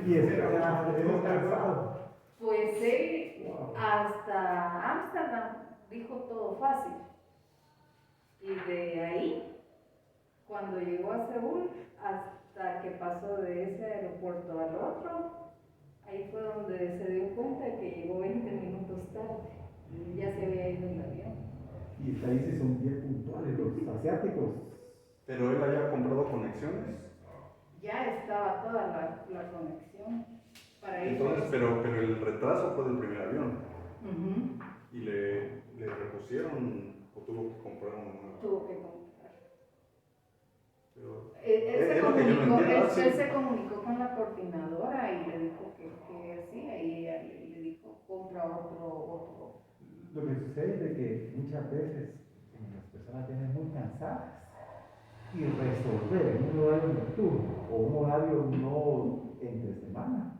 Y es cansado. Pues él hasta Ámsterdam dijo todo fácil. Y de ahí, cuando llegó a Seúl, hasta que pasó de ese aeropuerto al otro, ahí fue donde se dio cuenta que llegó 20 minutos tarde. Ya se había ido el avión. Y hasta ahí sí son bien puntuales los asiáticos. Pero él había comprado conexiones. Ya estaba toda la conexión para ir. Entonces, pero el retraso fue del primer avión. Uh-huh. ¿Y le repusieron o tuvo que comprar uno nuevo? Tuvo que comprar. Pero, él se comunicó con la coordinadora y le dijo que hacía y ella le dijo compra otro. Lo que sucede es de que muchas veces las personas vienen muy cansadas y resolver en un horario nocturno o un horario no entre semana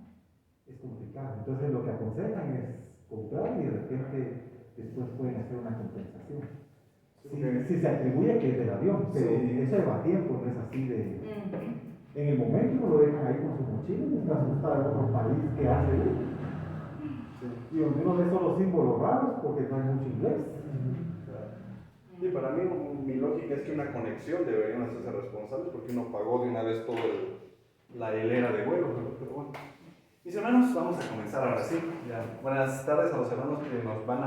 es complicado. Entonces lo que aconsejan es comprar y de repente después pueden hacer una compensación. Si se atribuye que es del avión, pero eso lleva tiempo, no es así de... En el momento lo dejan ahí con su mochila, mientras gusta de otro país que hace y donde uno ve solo símbolos raros porque no hay mucho inglés. Y para mí mi lógica es que una conexión deberían hacerse responsables porque uno pagó de una vez toda la hilera de vuelo, pero bueno. Mis hermanos, vamos a comenzar ahora sí. Ya. Buenas tardes a los hermanos que nos van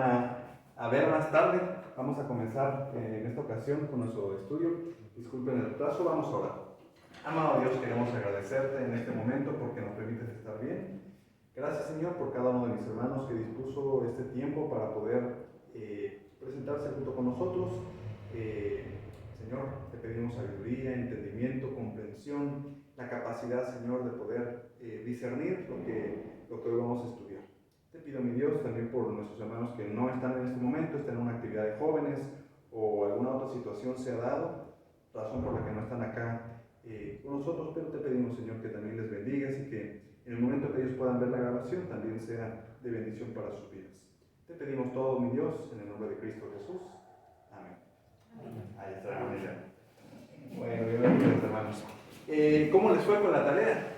a ver más tarde. Vamos a comenzar en esta ocasión con nuestro estudio. Disculpen el retraso, vamos a orar. Amado Dios, queremos agradecerte en este momento porque nos permites estar bien. Gracias, Señor, por cada uno de mis hermanos que dispuso este tiempo para poder presentarse junto con nosotros. Señor, te pedimos sabiduría, entendimiento, comprensión, la capacidad, Señor, de poder discernir lo que hoy vamos a estudiar. Te pido, mi Dios, también por nuestros hermanos que no están en este momento, están en una actividad de jóvenes o alguna otra situación se ha dado, razón por la que no están acá con nosotros, pero te pedimos, Señor, que también les bendigas y que en el momento que ellos puedan ver la grabación también sea de bendición para sus vidas. Te pedimos todo, mi Dios, en el nombre de Cristo Jesús. Amén. Ahí está la manera. Bueno, bienvenidos, hermanos. ¿Cómo les fue con la tarea?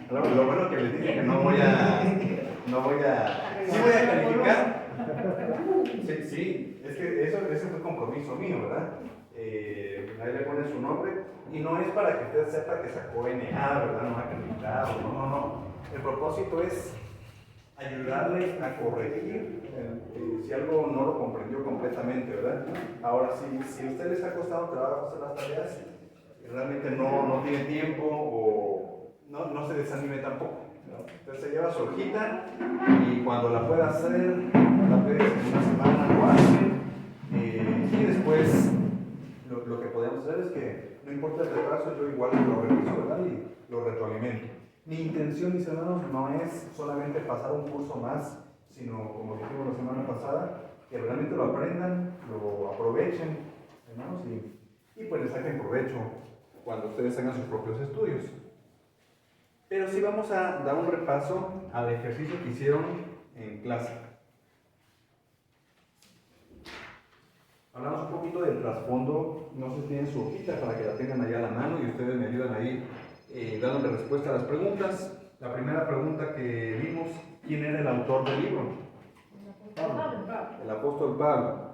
Lo bueno que les dije que no voy a ¿sí voy a calificar? Sí, es que ese fue compromiso mío, ¿verdad? Ahí le ponen su nombre y no es para que usted sepa que sacó NA, ¿verdad? No ha calificado, no. El propósito es ayudarle a corregir si algo no lo comprendió completamente, ¿verdad? Ahora, si a usted les ha costado trabajo hacer las tareas y realmente no tiene tiempo o no se desanime tampoco, ¿no? Entonces se lleva su hojita y cuando la pueda hacer, la puede en una semana lo hace y después lo que podemos hacer es que no importa el retraso, yo igual lo reviso, ¿verdad? Y lo retroalimento. Mi intención, mis hermanos, no es solamente pasar un curso más, sino, como dijimos la semana pasada, que realmente lo aprendan, lo aprovechen, hermanos, y pues les saquen provecho cuando ustedes hagan sus propios estudios. Pero sí vamos a dar un repaso al ejercicio que hicieron en clase. Hablamos un poquito del trasfondo, no sé si tienen su hojita para que la tengan allá a la mano y ustedes me ayudan ahí dándole respuesta a las preguntas. La primera pregunta que vimos, ¿quién era el autor del libro? El apóstol Pablo.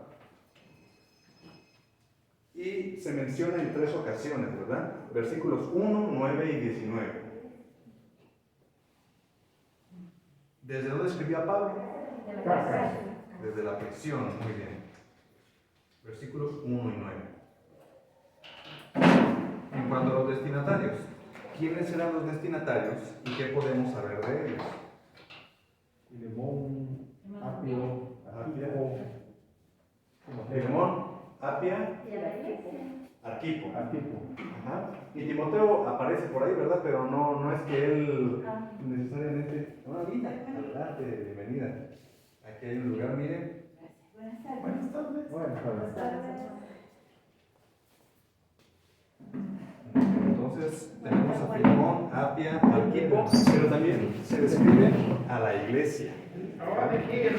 Y se menciona en 3 ocasiones, ¿verdad? Versículos 1, 9 y 19. ¿Desde dónde escribía Pablo? Desde la prisión, muy bien. Versículos 1 y 9. En cuanto a los destinatarios, ¿quiénes eran los destinatarios y qué podemos saber de ellos? Filemón, Apio, Filemón, Apia, Arquipo. Ajá. Y Timoteo aparece por ahí, ¿verdad? Pero no es que él necesariamente... Adelante, bienvenida. Aquí hay un lugar, miren. Buenas tardes. Buenas tardes. Entonces tenemos a Filemón, Apia, Arquipo, pero también se describe a la iglesia. También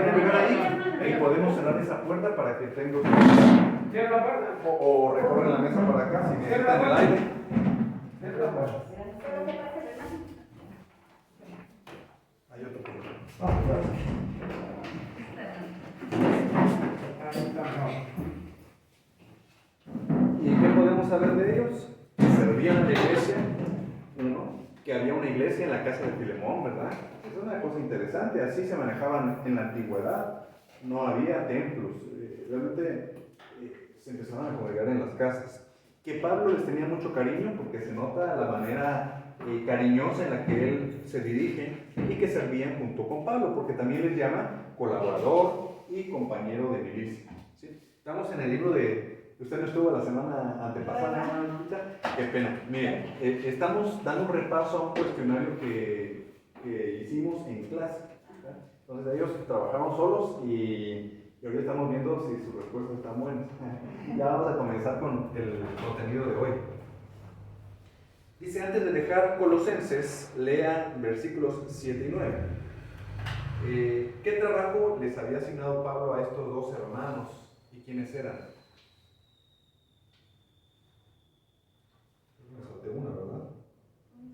el lugar ahí, y podemos cerrar esa puerta para que tenga Cierra la puerta. O recorren la mesa para acá si necesitan el aire. Cierra la puerta. Hay otro problema. ¿Y qué podemos saber de ellos? Que servían a la iglesia, uno, que había una iglesia en la casa de Filemón, ¿verdad? Es una cosa interesante, así se manejaban en la antigüedad, no había templos, realmente se empezaban a congregar en las casas. Que Pablo les tenía mucho cariño porque se nota la manera cariñosa en la que él se dirige, y que servían junto con Pablo, porque también les llama colaborador y compañero de milicia. ¿Sí? Estamos en el libro de... Usted no estuvo la semana antepasada, hermana Lupita. Qué pena. Miren, estamos dando un repaso a un cuestionario que hicimos en clase, ¿verdad? Entonces ellos trabajaron solos y ahorita estamos viendo si sus respuestas están buenas. Ya vamos a comenzar con el contenido de hoy. Dice, antes de dejar Colosenses, lean versículos 7 y 9. ¿Qué trabajo les había asignado Pablo a estos dos hermanos y quiénes eran? Me salté una, ¿verdad?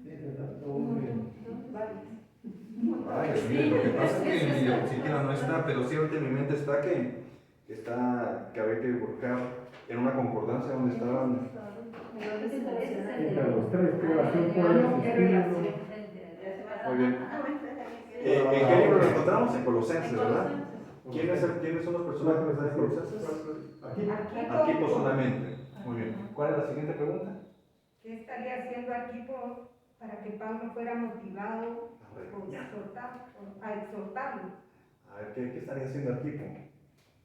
Sí, ¿verdad? Todo muy bien. Ay, mire, lo que pasa es que mi diapositiva no está, pero siempre en mi mente está que había que buscar en una concordancia donde estaban. Entre los tres, ¿qué relación puede existir? Muy bien. ¿En qué libro lo encontramos? En Colosenses, ¿verdad? ¿Quiénes son los personajes que están en Colosenses? Arquipo solamente. Muy bien. ¿Cuál es la siguiente pregunta? ¿Qué estaría haciendo Arquipo para que Pablo fuera motivado a exhortarlo? A ver, ¿qué estaría haciendo Arquipo?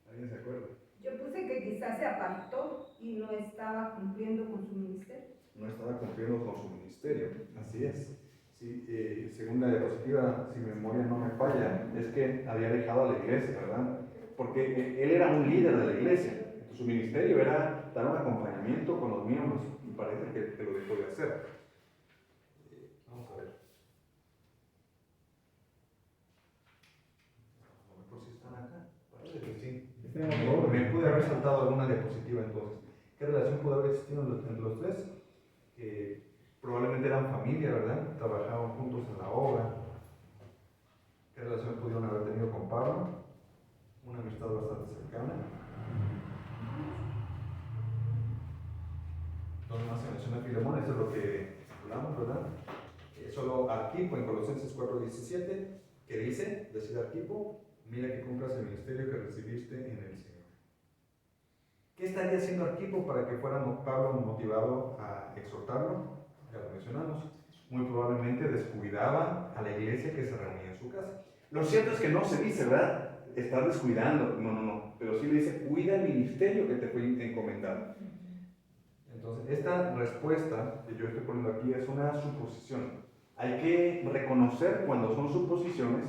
¿Alguien se acuerda? Yo puse que quizás se apartó y no estaba cumpliendo con su ministerio. No estaba cumpliendo con su ministerio, así es. Sí, según la diapositiva, si mi memoria no me falla, es que había dejado a la iglesia, ¿verdad? Porque él era un líder de la iglesia. Su ministerio era dar un acompañamiento con los miembros, y parece que lo dejó de hacer. Vamos a ver. A lo mejor sí están acá. Parece que sí. Me pude haber saltado alguna diapositiva entonces. ¿Qué relación pudo haber existido entre los tres? Probablemente eran familia, ¿verdad? Trabajaban juntos en la obra. ¿Qué relación pudieron haber tenido con Pablo? Una amistad bastante cercana. Entonces más se menciona Filemón, eso es lo que hablamos, ¿verdad? Solo Arquipo en Colosenses 4:17, que dice, decir Arquipo, mira que cumplas el ministerio que recibiste en el Señor. ¿Qué estaría haciendo Arquipo para que fuera Pablo motivado a exhortarlo? Ya lo mencionamos. Muy probablemente descuidaba a la iglesia que se reunía en su casa. Lo cierto es que no se dice, ¿verdad? Estar descuidando, no. Pero sí le dice, cuida el ministerio que te fue encomendado. Entonces, esta respuesta que yo estoy poniendo aquí es una suposición. Hay que reconocer cuando son suposiciones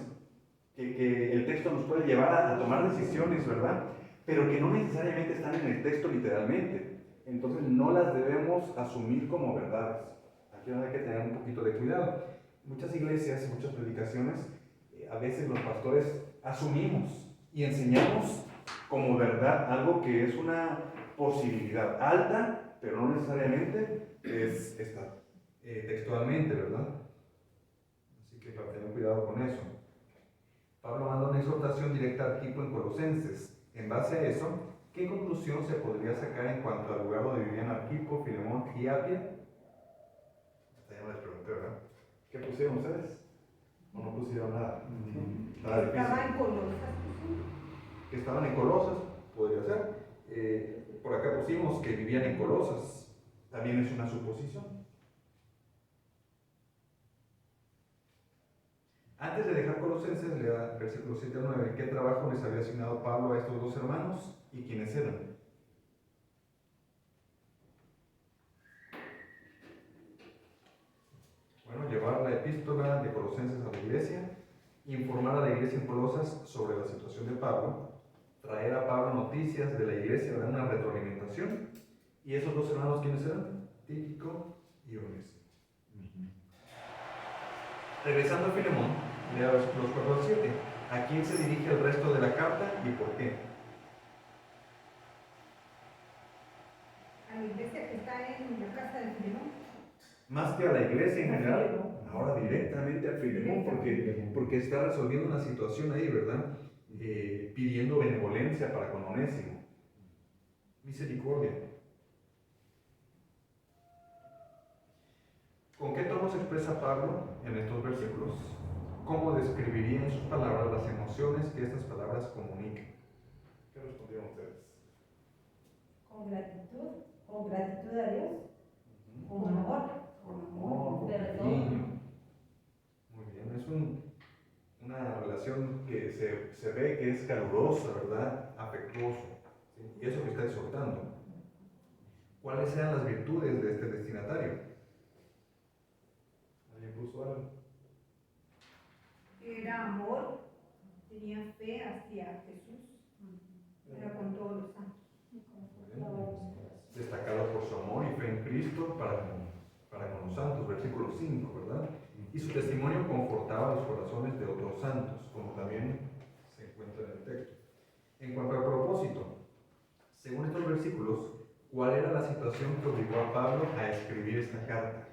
que el texto nos puede llevar a tomar decisiones, ¿verdad? Pero que no necesariamente están en el texto literalmente. Entonces no las debemos asumir como verdades. Aquí hay que tener un poquito de cuidado. Muchas iglesias, muchas predicaciones, a veces los pastores asumimos y enseñamos como verdad algo que es una posibilidad alta, pero no necesariamente está textualmente, ¿verdad? Así que para tener cuidado con eso. Pablo manda una exhortación directa a Arquipo en Colosenses. En base a eso, ¿qué conclusión se podría sacar en cuanto al lugar donde vivían Arquipo, Filemón y Apia? Hasta ya me les pregunté, ¿verdad? ¿Qué pusieron ustedes? ¿O no pusieron nada? Estaba en Colosas. Que estaban en Colosas, podría ser. Por acá pusimos que vivían en Colosas. También es una suposición. Antes de dejar Colosenses, lea versículos 7 al 9. ¿Qué trabajo les había asignado Pablo a estos dos hermanos y quiénes eran? Bueno, llevar la epístola de Colosenses a la iglesia, informar a la iglesia en Colosas sobre la situación de Pablo, traer a Pablo noticias de la iglesia, dar una retroalimentación. ¿Y esos dos hermanos quiénes eran? Tíquico y Onésimo. Regresando a Filemón, lea los 4 al 7. ¿A quién se dirige el resto de la carta y por qué? más que a la iglesia en general, ahora directamente a Filemón, porque está resolviendo una situación ahí, ¿verdad? Pidiendo benevolencia para con Onésimo. Misericordia. ¿Con qué tono se expresa Pablo en estos versículos? ¿Cómo describiría en sus palabras las emociones que estas palabras comunican? ¿Qué respondieron ustedes? Con gratitud a Dios, con amor. Con amor, con Perdón. cariño. Muy bien, es una relación que se ve que es calurosa, ¿verdad? Afectuoso. ¿Sí? Y eso que está exhortando. ¿Cuáles eran las virtudes de este destinatario? ¿Alguien puso algo? Era amor, tenía fe hacia Jesús, era con todos los santos. Destacado por su amor y fe en Cristo para con los santos, versículo 5, ¿verdad? Y su testimonio confortaba los corazones de otros santos, como también se encuentra en el texto. En cuanto al propósito, según estos versículos, ¿cuál era la situación que obligó a Pablo a escribir esta carta?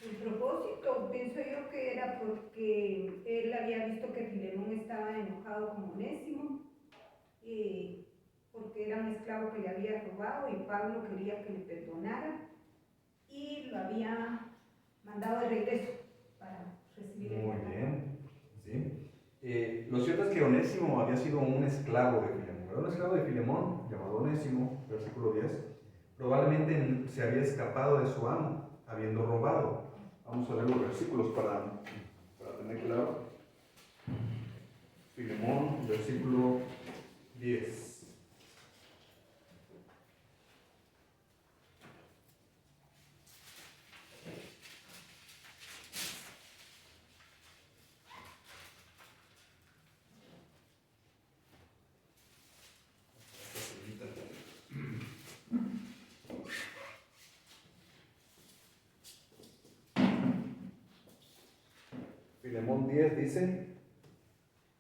El propósito, pienso yo que era porque él había visto que Filemón estaba enojado con Onésimo, porque era un esclavo que le había robado y Pablo quería que le perdonara y lo había mandado de regreso para recibir el Muy perdón. bien, ¿sí? Lo cierto es que Onésimo había sido un esclavo de Filemón, ¿verdad? Un esclavo de Filemón, llamado Onésimo, versículo 10, probablemente se había escapado de su amo, habiendo robado. Vamos a ver los versículos para tener claro. Filemón, versículo 10. Filemón 10 dice: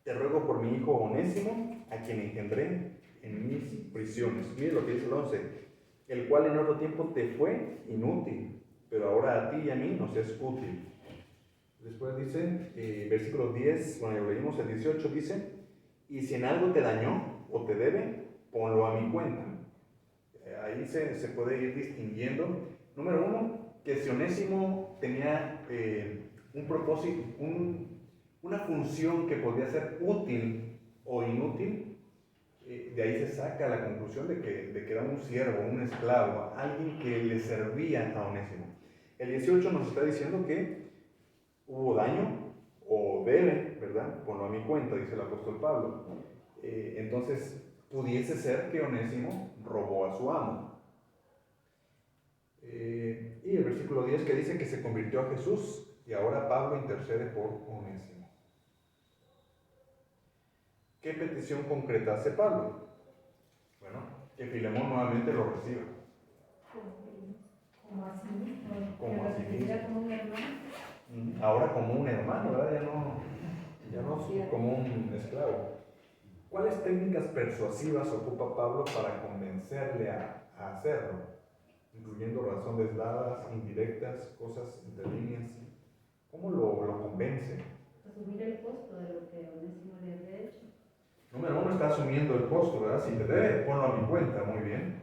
te ruego por mi hijo Onésimo, a quien engendré en mis prisiones. Mire lo que dice el 11: el cual en otro tiempo te fue inútil, pero ahora a ti y a mí nos es útil. Después dice, versículo 10, cuando lo leímos el 18, dice: y si en algo te dañó o te debe, ponlo a mi cuenta. Ahí se puede ir distinguiendo. Número uno, que si Onésimo tenía un propósito, una función que podía ser útil o inútil, de ahí se saca la conclusión de que era un siervo, un esclavo, alguien que le servía a Onésimo. El 18 nos está diciendo que hubo daño o debe, ¿verdad? Ponlo a mi cuenta, dice el apóstol Pablo. Entonces, pudiese ser que Onésimo robó a su amo. Y el versículo 10 que dice que se convirtió a Jesús y ahora Pablo intercede por Onésimo. ¿Qué petición concreta hace Pablo? Bueno, que Filemón nuevamente lo reciba. Como así mismo, Como que así lo recibiera mismo. como un hermano. Ahora como un hermano, ¿verdad? Ya no como un esclavo. ¿Cuáles técnicas persuasivas ocupa Pablo para convencerle a hacerlo? Incluyendo razones dadas, indirectas, cosas entre líneas. ¿Cómo lo convence? Asumir el costo de lo que Onésimo le había hecho. Número uno, está asumiendo el costo, ¿verdad? Si te debe, ponlo a mi cuenta, muy bien.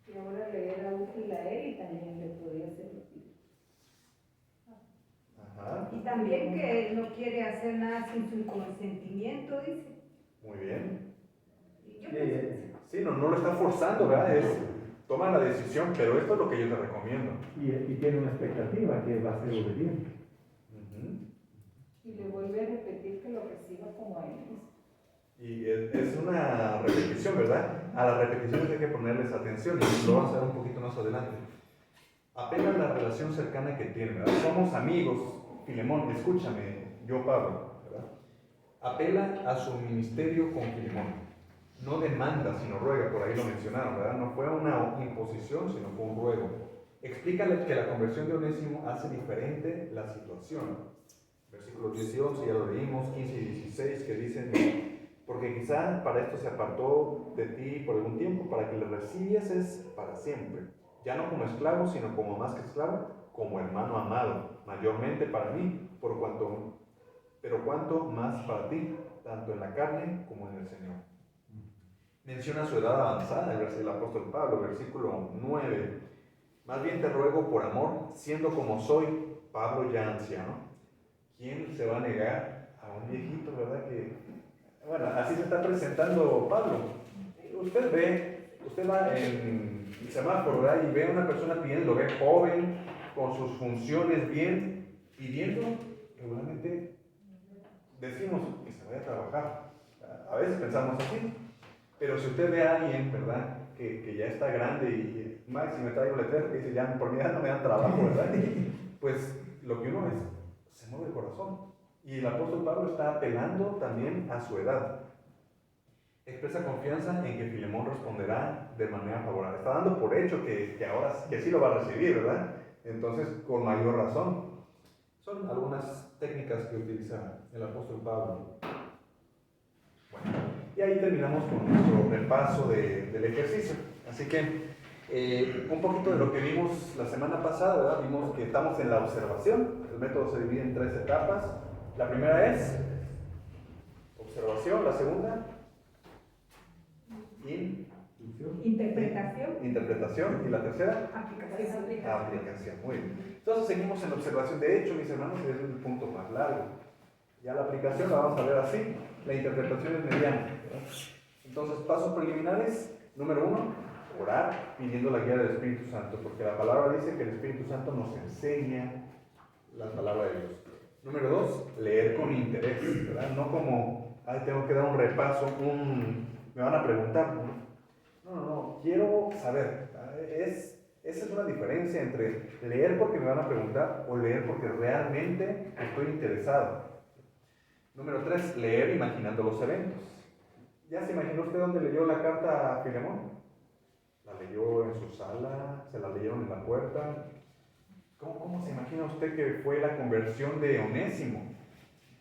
Y ahora le era útil a él y también le podía ser útil. Ajá, Y también que él no quiere hacer nada sin su consentimiento, dice. muy bien. Y yo pienso que Sí, no lo está forzando, ¿verdad? Toma la decisión, pero esto es lo que yo te recomiendo. Y tiene una expectativa que va a ser obediente. Uh-huh. Y le vuelve a repetir que lo reciba como a él mismo. Y es una repetición, ¿verdad? A las repeticiones hay que ponerles atención y lo vamos a ver un poquito más adelante. Apela a la relación cercana que tienen, ¿verdad? Somos amigos. Filemón, escúchame, yo Pablo, ¿verdad? Apela a su ministerio con Filemón. No demanda, sino ruega, por ahí lo mencionaron, ¿verdad? No fue una imposición, sino fue un ruego. Explícale que la conversión de Onésimo hace diferente la situación. Versículos 10 y 11, ya lo leímos, 15 y 16, que dicen porque quizá para esto se apartó de ti por algún tiempo, para que le recibieses para siempre, ya no como esclavo, sino como más que esclavo, como hermano amado, mayormente para mí, pero cuanto más para ti, tanto en la carne como en el Señor. Menciona su edad avanzada, el apóstol Pablo, versículo 9. Más bien te ruego por amor, siendo como soy, Pablo ya anciano. ¿Quién se va a negar a un viejito, verdad? Bueno, así se está presentando Pablo. Usted va en el semáforo, ¿verdad? Y ve a una persona pidiendo, lo ve joven, con sus funciones bien, pidiendo, regularmente decimos que se vaya a trabajar. A veces pensamos así. Pero si usted ve a alguien, ¿verdad? Que ya está grande y máximo traigo un letrero que dice, ya por mi edad no me dan trabajo, ¿verdad? Pues lo que uno es, se mueve el corazón. Y el apóstol Pablo está apelando también a su edad. Expresa confianza en que Filemón responderá de manera favorable. Está dando por hecho que ahora que sí lo va a recibir, ¿verdad? Entonces, con mayor razón. Son algunas técnicas que utiliza el apóstol Pablo. Bueno, y ahí terminamos con nuestro repaso del ejercicio. Así que un poquito de lo que vimos la semana pasada, ¿verdad? Vimos que estamos en la observación. El método se divide en 3 etapas. La primera es observación, la segunda interpretación y la tercera aplicación. Muy bien. Entonces seguimos en la observación. De hecho, mis hermanos, es el punto más largo. Ya la aplicación la vamos a ver así. La interpretación es mediana, ¿verdad? Entonces, pasos preliminares. Número 1, orar pidiendo la guía del Espíritu Santo, porque la palabra dice que el Espíritu Santo nos enseña la palabra de Dios. Número 2, leer con interés, ¿verdad? No como, tengo que dar un repaso, me van a preguntar. No, quiero saber. Esa es una diferencia entre leer porque me van a preguntar o leer porque realmente estoy interesado. Número 3, leer imaginando los eventos. ¿Ya se imaginó usted dónde leyó la carta a Filemón? ¿La leyó en su sala? ¿Se la leyeron en la puerta? ¿Cómo se imagina usted que fue la conversión de Onésimo?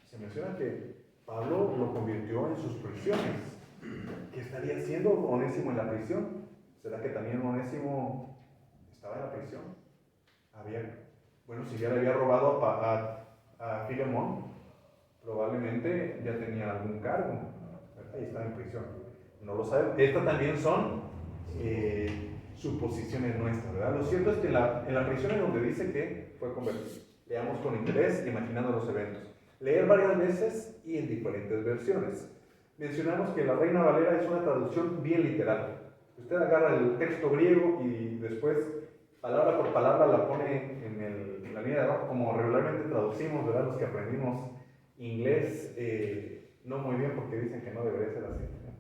Se menciona que Pablo lo convirtió en sus prisiones. ¿Qué estaría haciendo Onésimo en la prisión? ¿Será que también Onésimo estaba en la prisión? Si ya le había robado a Filemón, probablemente ya tenía algún cargo, ¿verdad? Y estaba en prisión. No lo sabemos. Estas también son suposiciones nuestras, ¿verdad? Lo cierto es que en la prisión es donde dice que fue convertido. Leamos con interés, imaginando los eventos. Leer varias veces y en diferentes versiones. Mencionamos que la Reina Valera es una traducción bien literal. Usted agarra el texto griego y después, palabra por palabra, la pone en la línea de abajo, como regularmente traducimos, ¿verdad? Los que aprendimos inglés, no muy bien porque dicen que no debería ser así, ¿no?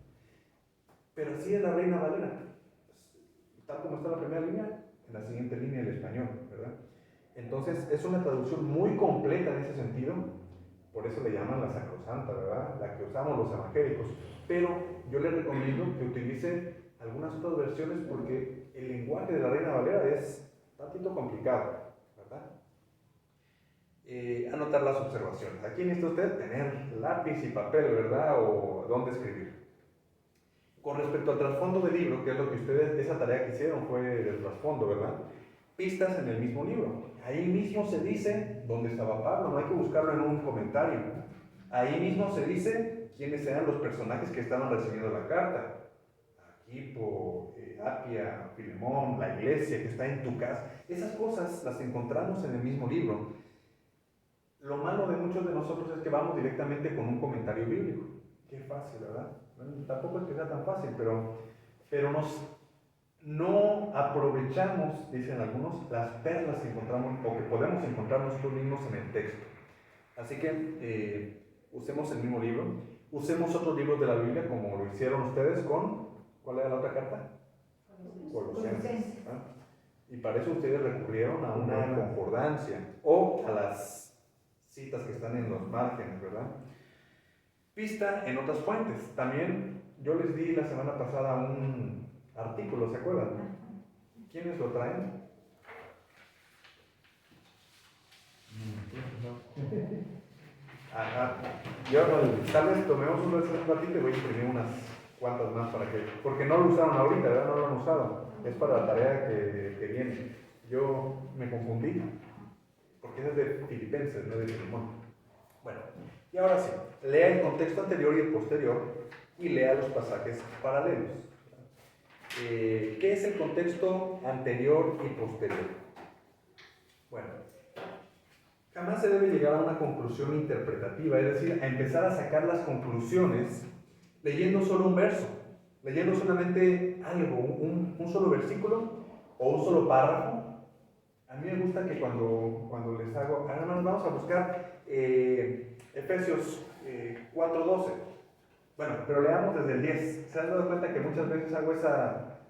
Pero así es la Reina Valera. Tal como está en la primera línea, en la siguiente línea el español, ¿verdad? Entonces, es una traducción muy completa en ese sentido. Por eso le llaman la sacrosanta, ¿verdad? La que usamos los evangélicos. Pero yo le recomiendo que utilice algunas otras versiones porque el lenguaje de la Reina Valera es un tantito complicado, ¿verdad? Anotar las observaciones. Aquí necesita usted tener lápiz y papel, ¿verdad? O dónde escribir. Con respecto al trasfondo del libro, que es lo que ustedes, esa tarea que hicieron fue del trasfondo, ¿verdad? Pistas en el mismo libro. Ahí mismo se dice dónde estaba Pablo, no hay que buscarlo en un comentario. Ahí mismo se dice quiénes eran los personajes que estaban recibiendo la carta. Arquipo, Apia, Filemón, la iglesia que está en tu casa. Esas cosas las encontramos en el mismo libro. Lo malo de muchos de nosotros es que vamos directamente con un comentario bíblico. Qué fácil, ¿verdad? Bueno, tampoco es que sea tan fácil, pero no aprovechamos, dicen algunos, las perlas que encontramos o que podemos encontrar nosotros mismos en el texto. Así que usemos el mismo libro, usemos otros libros de la Biblia como lo hicieron ustedes con, ¿cuál era la otra carta? Colosenses. ¿Ah? Y para eso ustedes recurrieron a una concordancia o a las citas que están en los márgenes, ¿verdad? Pista en otras fuentes. También yo les di la semana pasada un artículo, ¿se acuerdan? ¿Quiénes lo traen? Ajá. Yo tal vez tomemos un ratito y voy a imprimir unas cuantas más porque no lo usaron ahorita, ¿verdad? No lo han usado. Es para la tarea que viene. Yo me confundí, porque esa es de Filipenses, no de Filemón. Bueno, y ahora sí, lea el contexto anterior y el posterior y lea los pasajes paralelos. ¿Qué es el contexto anterior y posterior? Bueno, jamás se debe llegar a una conclusión interpretativa, es decir, a empezar a sacar las conclusiones leyendo solo un verso, leyendo solamente algo, un solo versículo o un solo párrafo. A mí me gusta que cuando les hago, hermanos, vamos a buscar Efesios 4:12. Bueno, pero leamos desde el 10. ¿Se han dado cuenta que muchas veces hago esa...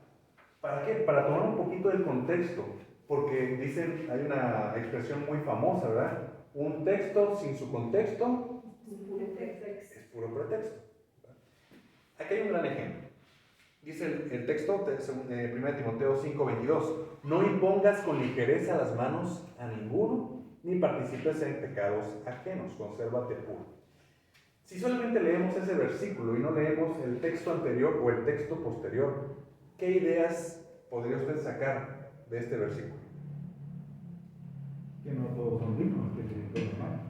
¿Para qué? Para tomar un poquito del contexto. Porque dicen, hay una expresión muy famosa, ¿verdad? Un texto sin su contexto es puro pretexto. Aquí hay un gran ejemplo. Dice el texto, 1 Timoteo 5:22, no impongas con ligereza las manos a ninguno, ni participes en pecados ajenos, consérvate puro. Si solamente leemos ese versículo y no leemos el texto anterior o el texto posterior, ¿qué ideas podría usted sacar de este versículo? Que no todos son dignos, que tienen todos malos.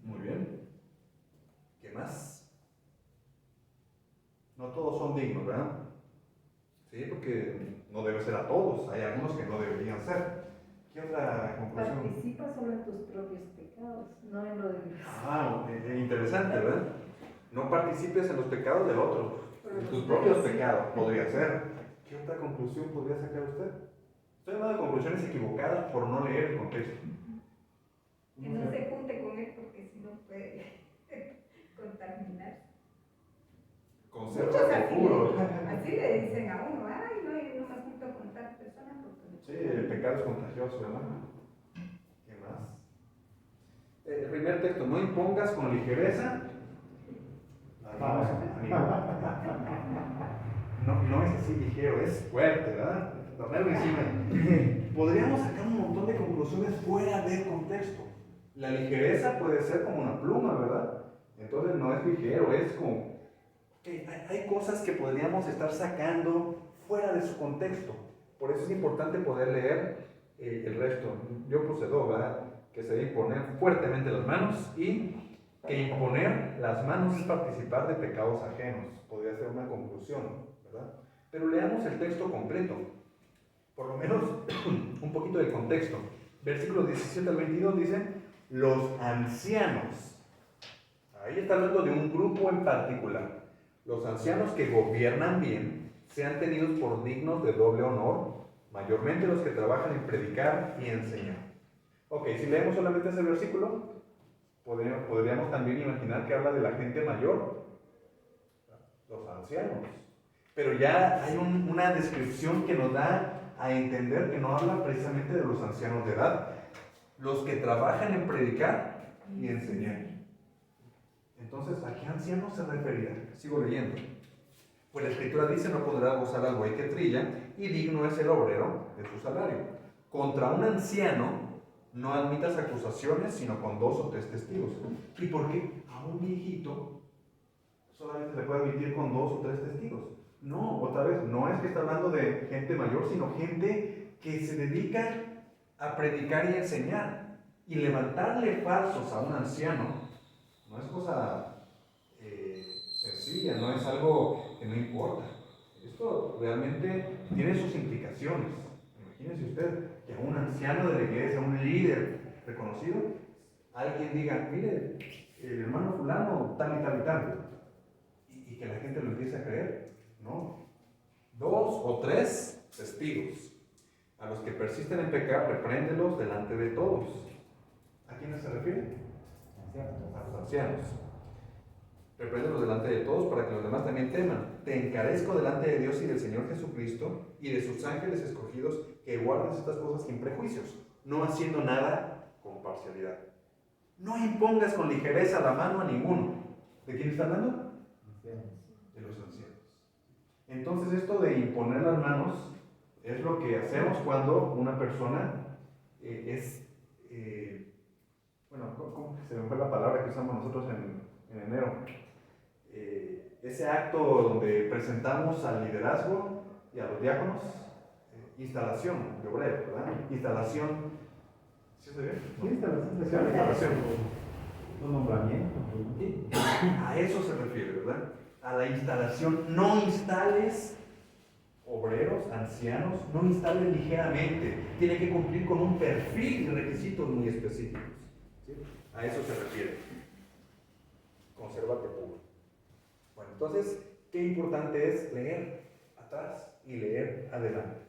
Muy bien. ¿Qué más? No todos son dignos, ¿verdad? Sí, porque no debe ser a todos. Hay algunos que no deberían ser. ¿Qué otra conclusión? Participa solo en tus propios pecados, no en lo de los. Interesante, ¿verdad? No participes en los pecados del otro, en tus propios pecados, podría ser. ¿Qué otra conclusión podría sacar usted? Estoy hablando de conclusiones equivocadas por no leer el contexto. Que no se junte con él porque si no puede contaminar. Consérvate puro. Así le dicen a uno, ay, no, yo no me junto con tal persona porque... Sí, el pecado es contagioso, ¿verdad? ¿Qué más? El primer texto, no impongas con ligereza las manos a ninguno. No es así ligero, es fuerte, ¿verdad? Ponerlo encima. Podríamos sacar un montón de conclusiones fuera del contexto. La ligereza puede ser como una pluma, ¿verdad? Entonces no es ligero, es como... hay cosas que podríamos estar sacando fuera de su contexto. Por eso es importante poder leer el resto. Yo puse dos, ¿verdad? Que se debe imponer fuertemente las manos y que imponer las manos es participar de pecados ajenos. Podría ser una conclusión, ¿verdad? Pero leamos el texto completo. Por lo menos un poquito del contexto. Versículos 17 al 22 dicen, los ancianos. Ahí está hablando de un grupo en particular. Los ancianos que gobiernan bien sean tenidos por dignos de doble honor, mayormente los que trabajan en predicar y enseñar. Ok, si leemos solamente ese versículo, podríamos también imaginar que habla de la gente mayor, los ancianos. Pero ya hay una descripción que nos da a entender que no habla precisamente de los ancianos de edad, los que trabajan en predicar y enseñar. Entonces, ¿a qué ancianos se referirá? Sigo leyendo. Pues la Escritura dice, no podrá gozar al buey que trilla, y digno es el obrero de su salario. Contra un anciano no admitas acusaciones, sino con 2 o 3 testigos. ¿Y por qué a un viejito solamente se puede admitir con 2 o 3 testigos? No, otra vez, no es que está hablando de gente mayor, sino gente que se dedica a predicar y enseñar. Y levantarle falsos a un anciano no es cosa sencilla, no es algo que no importa. Esto realmente tiene sus implicaciones. Imagínese usted que a un anciano de la iglesia, un líder reconocido, alguien diga, mire, el hermano fulano, tal y tal y tal, y que la gente lo empiece a creer. No. 2 o 3 testigos. A los que persisten en pecar, repréndelos delante de todos. ¿A quiénes se refiere? A los ancianos. Repréndelos delante de todos para que los demás también teman. Te encarezco delante de Dios y del Señor Jesucristo y de sus ángeles escogidos que guardes estas cosas sin prejuicios, no haciendo nada con parcialidad. No impongas con ligereza la mano a ninguno. ¿De quién está hablando? De los ancianos. Entonces esto de imponer las manos es lo que hacemos cuando una persona es bueno, ¿cómo se me fue la palabra que usamos nosotros en enero? Ese acto donde presentamos al liderazgo y a los diáconos, instalación de obrero, ¿verdad? Instalación, ¿sí se ve? Sí, Instalación. Los nombramientos. Sí. A eso se refiere, ¿verdad? A la instalación. No instales obreros, ancianos, no instales ligeramente. Tiene que cumplir con un perfil y requisitos muy específicos. ¿Sí? A eso se refiere. Consérvate puro. Bueno, entonces, qué importante es leer atrás y leer adelante.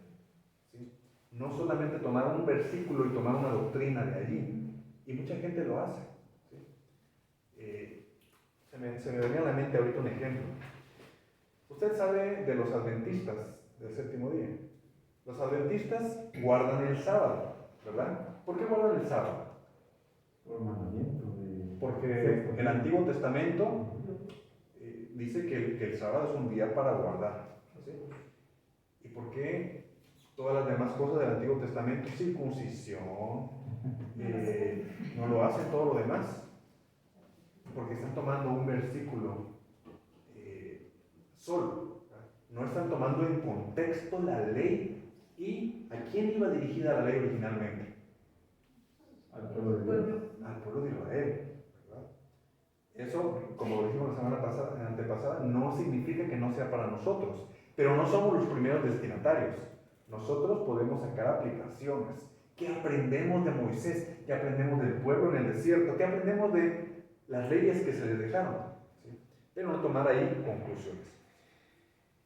¿Sí? No solamente tomar un versículo y tomar una doctrina de allí. Y mucha gente lo hace. ¿Sí? Se me venía a la mente ahorita un ejemplo. Usted sabe de los adventistas del séptimo día. Los adventistas guardan el sábado, ¿verdad? ¿Por qué guardan el sábado? Por mandamiento. Porque el Antiguo Testamento dice que el sábado es un día para guardar. ¿Sí? ¿Y por qué todas las demás cosas del Antiguo Testamento, circuncisión, no lo hacen todo lo demás? Porque están tomando un versículo solo. No están tomando en contexto la ley y a quién iba dirigida la ley originalmente. Al pueblo de Dios. Al pueblo de Israel. ¿Verdad? Eso, como lo dijimos la semana pasada, antepasada, no significa que no sea para nosotros, pero no somos los primeros destinatarios. Nosotros podemos sacar aplicaciones. ¿Qué aprendemos de Moisés? ¿Qué aprendemos del pueblo en el desierto? ¿Qué aprendemos de las leyes que se les dejaron? ¿Sí? Pero no tomar ahí conclusiones.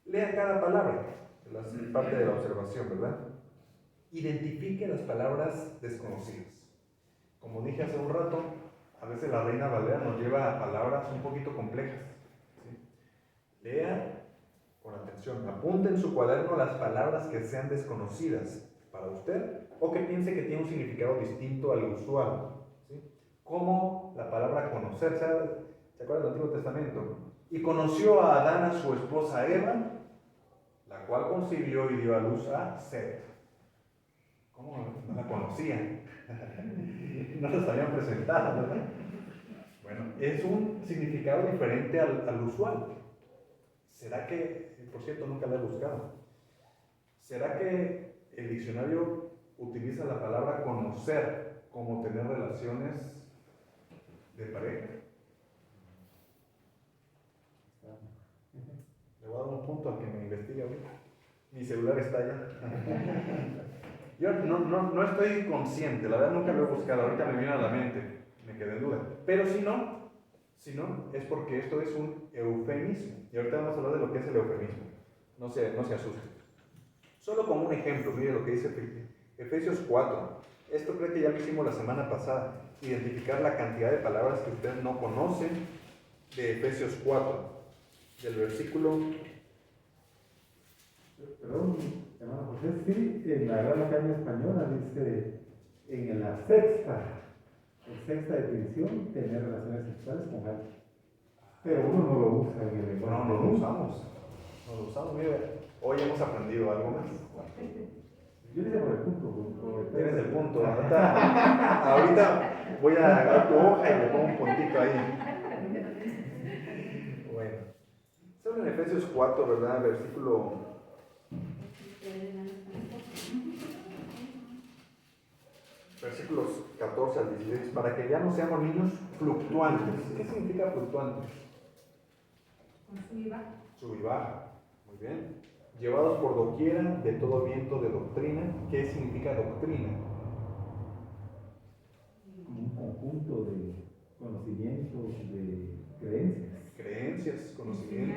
Lea cada palabra, parte de la observación, ¿verdad? Identifique las palabras desconocidas. Como dije hace un rato, a veces la Reina Valera nos lleva a palabras un poquito complejas. ¿Sí? Lea con atención, apunte en su cuaderno las palabras que sean desconocidas para usted o que piense que tiene un significado distinto al usual. ¿Sí? Como la palabra conocer, ¿se acuerdan del Antiguo Testamento? Y conoció a Adán a su esposa Eva, la cual concibió y dio a luz a Set. ¿Cómo no la conocían? No las habían presentado, ¿verdad? Bueno, es un significado diferente al usual. ¿Será que, por cierto, nunca la he buscado? ¿Será que el diccionario utiliza la palabra conocer como tener relaciones de pareja? Le voy a dar un punto al que me investigue ahorita. Mi celular está allá. Yo no estoy consciente, la verdad nunca lo he buscado, ahorita me viene a la mente, me quedé en duda. Pero si no, es porque esto es un eufemismo. Y ahorita vamos a hablar de lo que es el eufemismo. No se asusten. Solo como un ejemplo, mire lo que dice Efesios 4. Esto creo que ya lo hicimos la semana pasada. Identificar la cantidad de palabras que ustedes no conocen de Efesios 4. Del versículo... Perdón, hermano José, sí, en la Real Academia Española dice, en la sexta definición, tener relaciones sexuales con alguien. Pero uno no lo usa en el lenguaje. No lo usamos. Mira, hoy hemos aprendido algo más. Yo diría por el punto. Tienes el punto. Ahorita voy a agarrar tu hoja y le pongo un puntito ahí. Bueno. Solo en Efesios 4, ¿verdad? Versículos 14 al 16, para que ya no seamos niños fluctuantes. ¿Qué significa fluctuantes? Con su IVA. Sub y baja. Muy bien. Llevados por doquiera de todo viento de doctrina. ¿Qué significa doctrina? Un conjunto de conocimientos, de creencias. Creencias, conocimiento,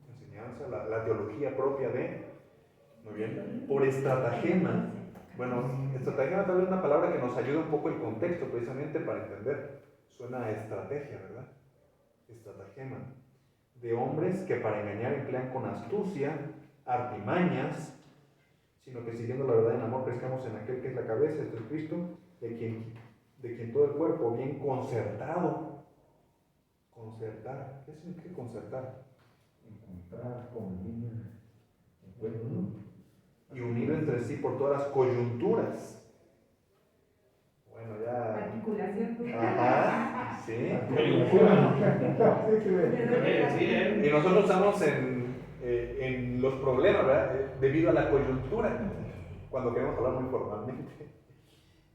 enseñanza, la teología propia de. Muy bien. Por estratagema. Bueno, estratagema tal vez es una palabra que nos ayuda un poco el contexto precisamente para entender. Suena a estrategia, ¿verdad? Estratagema. De hombres que para engañar emplean con astucia, artimañas, sino que siguiendo la verdad en amor pescamos en aquel que es la cabeza, este es Cristo, de quien todo el cuerpo bien concertado. Concertar. ¿Qué significa concertar? Encontrar, convenir, encuentro. Y unido entre sí por todas las coyunturas. Bueno, ya. Articulación. Y nosotros estamos en los problemas, ¿verdad? Debido a la coyuntura, cuando queremos hablar muy formalmente.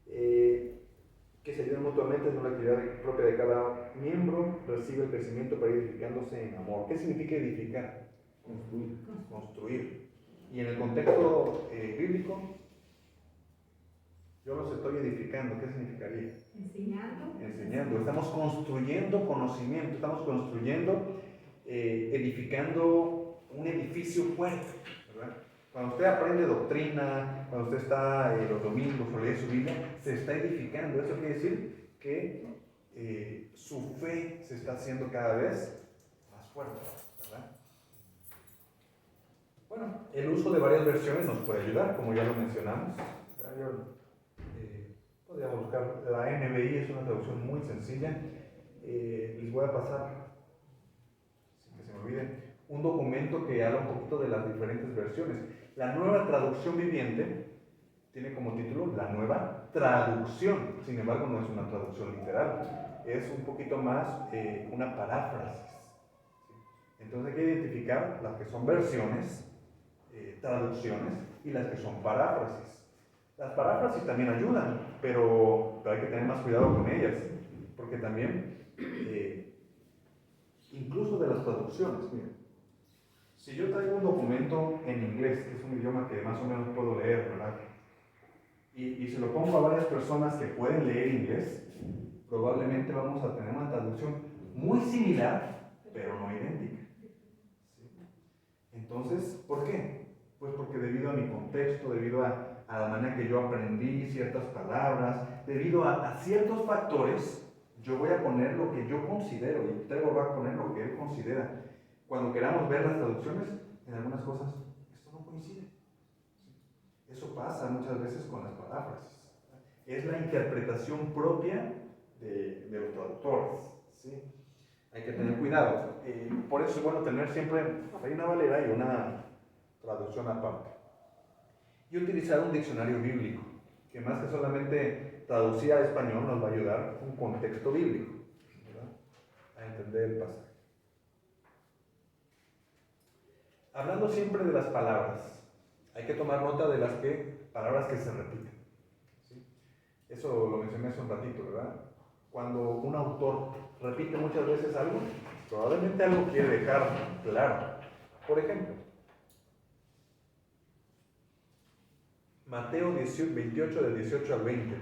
Que se ayuden mutuamente es una actividad propia de cada miembro, recibe el crecimiento para ir edificándose en amor. ¿Qué significa edificar? Construir. Y en el contexto bíblico, yo los estoy edificando. ¿Qué significaría? Enseñando. Estamos construyendo conocimiento, estamos construyendo, edificando un edificio fuerte, ¿verdad? Cuando usted aprende doctrina, cuando usted está los domingos o lee su Biblia, se está edificando. Eso quiere decir que su fe se está haciendo cada vez más fuerte, ¿verdad? Bueno, el uso de varias versiones nos puede ayudar, como ya lo mencionamos. Podríamos buscar la NBI, es una traducción muy sencilla. Les voy a pasar, sin que se me olvide, un documento que habla un poquito de las diferentes versiones. La Nueva Traducción Viviente tiene como título La Nueva Traducción. Sin embargo, no es una traducción literal, es un poquito más una paráfrasis. Entonces hay que identificar las que son versiones, traducciones, y las que son paráfrasis. Las paráfrasis también ayudan, pero hay que tener más cuidado con ellas, porque también, incluso de las traducciones, miren, si yo traigo un documento en inglés, que es un idioma que más o menos puedo leer, ¿verdad? Y se lo pongo a varias personas que pueden leer inglés, probablemente vamos a tener una traducción muy similar, pero no idéntica. ¿Sí? Entonces, ¿por qué? Pues porque debido a mi contexto, debido a la manera que yo aprendí ciertas palabras, debido a ciertos factores, yo voy a poner lo que yo considero, y Trevor va a poner lo que él considera. Cuando queramos ver las traducciones, en algunas cosas, esto no coincide. Eso pasa muchas veces con las paráfrasis. Es la interpretación propia de los traductores, ¿sí? Hay que tener cuidado. Por eso es bueno tener siempre Reina Valera y una traducción aparte. Y utilizar un diccionario bíblico, que más que solamente traducir al español nos va a ayudar un contexto bíblico, ¿verdad? A entender el pasaje. Hablando siempre de las palabras, hay que tomar nota de las palabras que se repiten, ¿sí? Eso lo mencioné hace un ratito, ¿verdad? Cuando un autor repite muchas veces algo, probablemente algo quiere dejar claro. Por ejemplo, Mateo 28, del 18 al 20.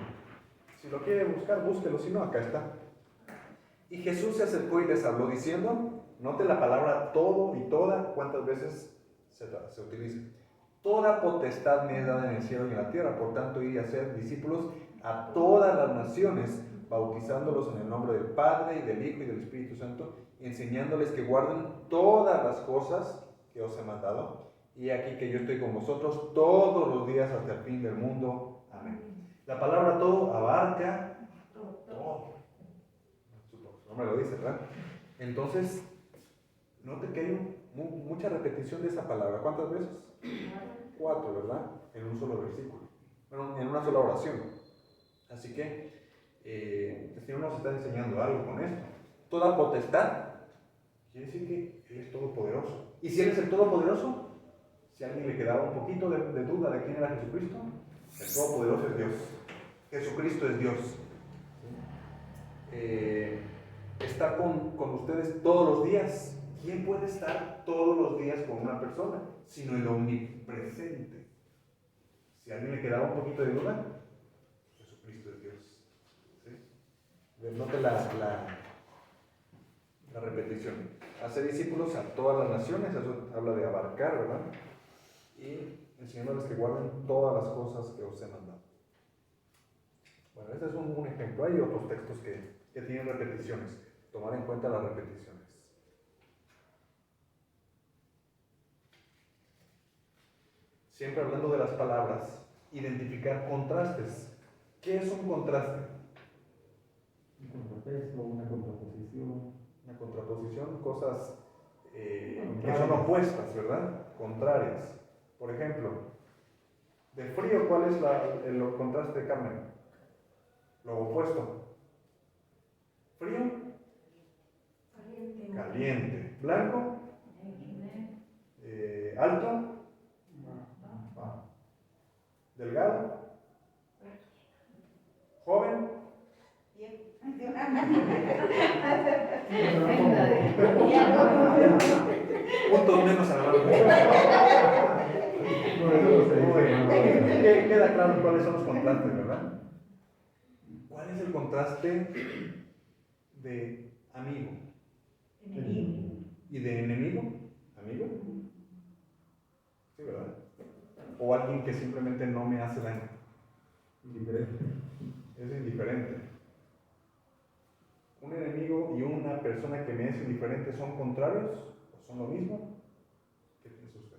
Si lo quiere buscar, búsquelo, si no, acá está. Y Jesús se acercó y les habló diciendo, note la palabra todo y toda, ¿cuántas veces se utiliza? Toda potestad me es dada en el cielo y en la tierra, por tanto, ir y hacer discípulos a todas las naciones, bautizándolos en el nombre del Padre, y del Hijo, y del Espíritu Santo, y enseñándoles que guarden todas las cosas que os he mandado. Y aquí que yo estoy con vosotros todos los días hasta el fin del mundo. Amén. La palabra todo abarca todo. No me lo dice, ¿verdad? Entonces, note que hay mucha repetición de esa palabra. ¿Cuántas veces? 4, ¿verdad? En un solo versículo. Bueno, en una sola oración. Así que, el Señor nos está enseñando algo con esto. Toda potestad quiere decir que Él es todopoderoso. ¿Y si Él es el todopoderoso? Si a alguien le quedaba un poquito de duda de quién era Jesucristo, el todopoderoso es Dios. Jesucristo es Dios. Está con ustedes todos los días. ¿Quién puede estar todos los días con una persona? Sino el omnipresente. Si a alguien le quedaba un poquito de duda, Jesucristo es Dios. ¿Sí? Note la repetición. Hacer discípulos a todas las naciones, eso habla de abarcar, ¿verdad? Y enseñándoles que guarden todas las cosas que os he mandado. Bueno, este es un ejemplo. Hay otros textos que tienen repeticiones. Tomar en cuenta las repeticiones. Siempre hablando de las palabras, identificar contrastes. ¿Qué es un contraste? Un contrapeso, una contraposición. Una contraposición, cosas que son opuestas, ¿verdad? Contrarias. Por ejemplo, de frío, ¿cuál es el contraste, Carmen? Lo opuesto. ¿Frío? Caliente. Blanco. Alto. Delgado. Joven. Puntos menos a la mano. Queda claro cuáles son los contrastes, ¿verdad? ¿Cuál es el contraste de amigo? Enemigo. ¿Y de enemigo? ¿Amigo? Sí, ¿verdad? O alguien que simplemente no me hace daño. Indiferente. Es indiferente. ¿Un enemigo y una persona que me es indiferente son contrarios? ¿O son lo mismo? ¿Qué piensa usted?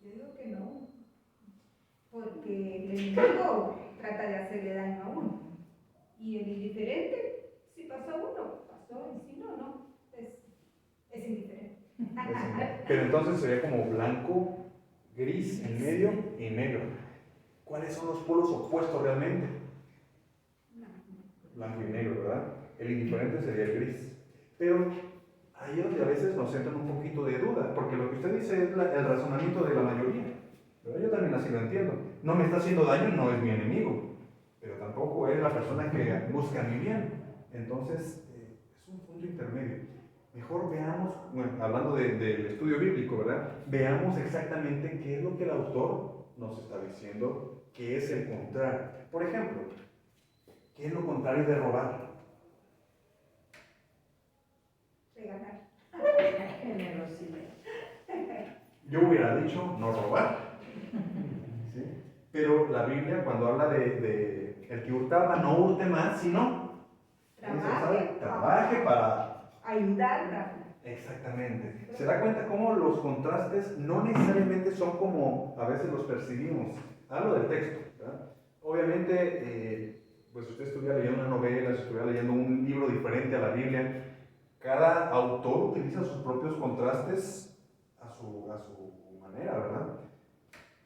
Yo digo que no, porque el enemigo trata de hacerle daño a uno. Y el indiferente, si pasó a uno, pasó, y si no, no. Es indiferente. Pero entonces sería como blanco, gris en medio y negro. ¿Cuáles son los polos opuestos realmente? Blanco y negro, ¿verdad? El indiferente sería el gris. Pero ahí es donde a veces nos entran un poquito de duda, porque lo que usted dice es el razonamiento de la mayoría. Pero yo también así lo entiendo. No me está haciendo daño, no es mi enemigo, pero tampoco es la persona que busca mi bien. Entonces, es un punto intermedio. Mejor veamos, bueno, hablando del estudio bíblico, ¿verdad? Veamos exactamente qué es lo que el autor nos está diciendo que es el contrario. Por ejemplo, ¿qué es lo contrario de robar? Regalar. Yo hubiera dicho no robar. ¿Sí? Pero la Biblia, cuando habla de el que hurtaba, no hurte más, sino trabaje para ayudar. Exactamente. ¿Se da cuenta cómo los contrastes no necesariamente son como a veces los percibimos? Hablo del texto, ¿verdad? Obviamente, pues si usted estuviera leyendo una novela, si estuviera leyendo un libro diferente a la Biblia, cada autor utiliza sus propios contrastes a su manera, ¿verdad?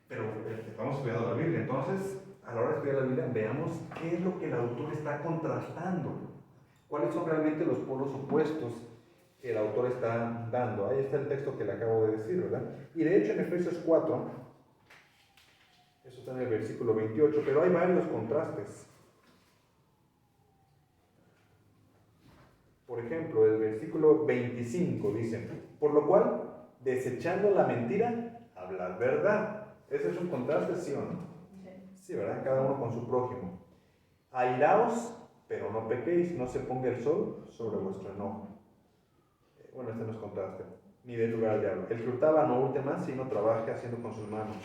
Pero estamos estudiando la Biblia, entonces, a la hora de estudiar la Biblia, veamos qué es lo que el autor está contrastando. ¿Cuáles son realmente los polos opuestos que el autor está dando? Ahí está el texto que le acabo de decir, ¿verdad? Y de hecho en Efesios 4, eso está en el versículo 28, pero hay varios contrastes. Por ejemplo, el versículo 25 dice, por lo cual, desechando la mentira, hablar verdad. ¿Ese es un contraste, sí o no? Sí, ¿verdad? Cada uno con su prójimo. Airaos, pero no pequéis, no se ponga el sol sobre vuestro enojo. Bueno, este no es contraste, ni dé lugar al diablo. El que hurtaba no hurte más, sino trabaje haciendo con sus manos.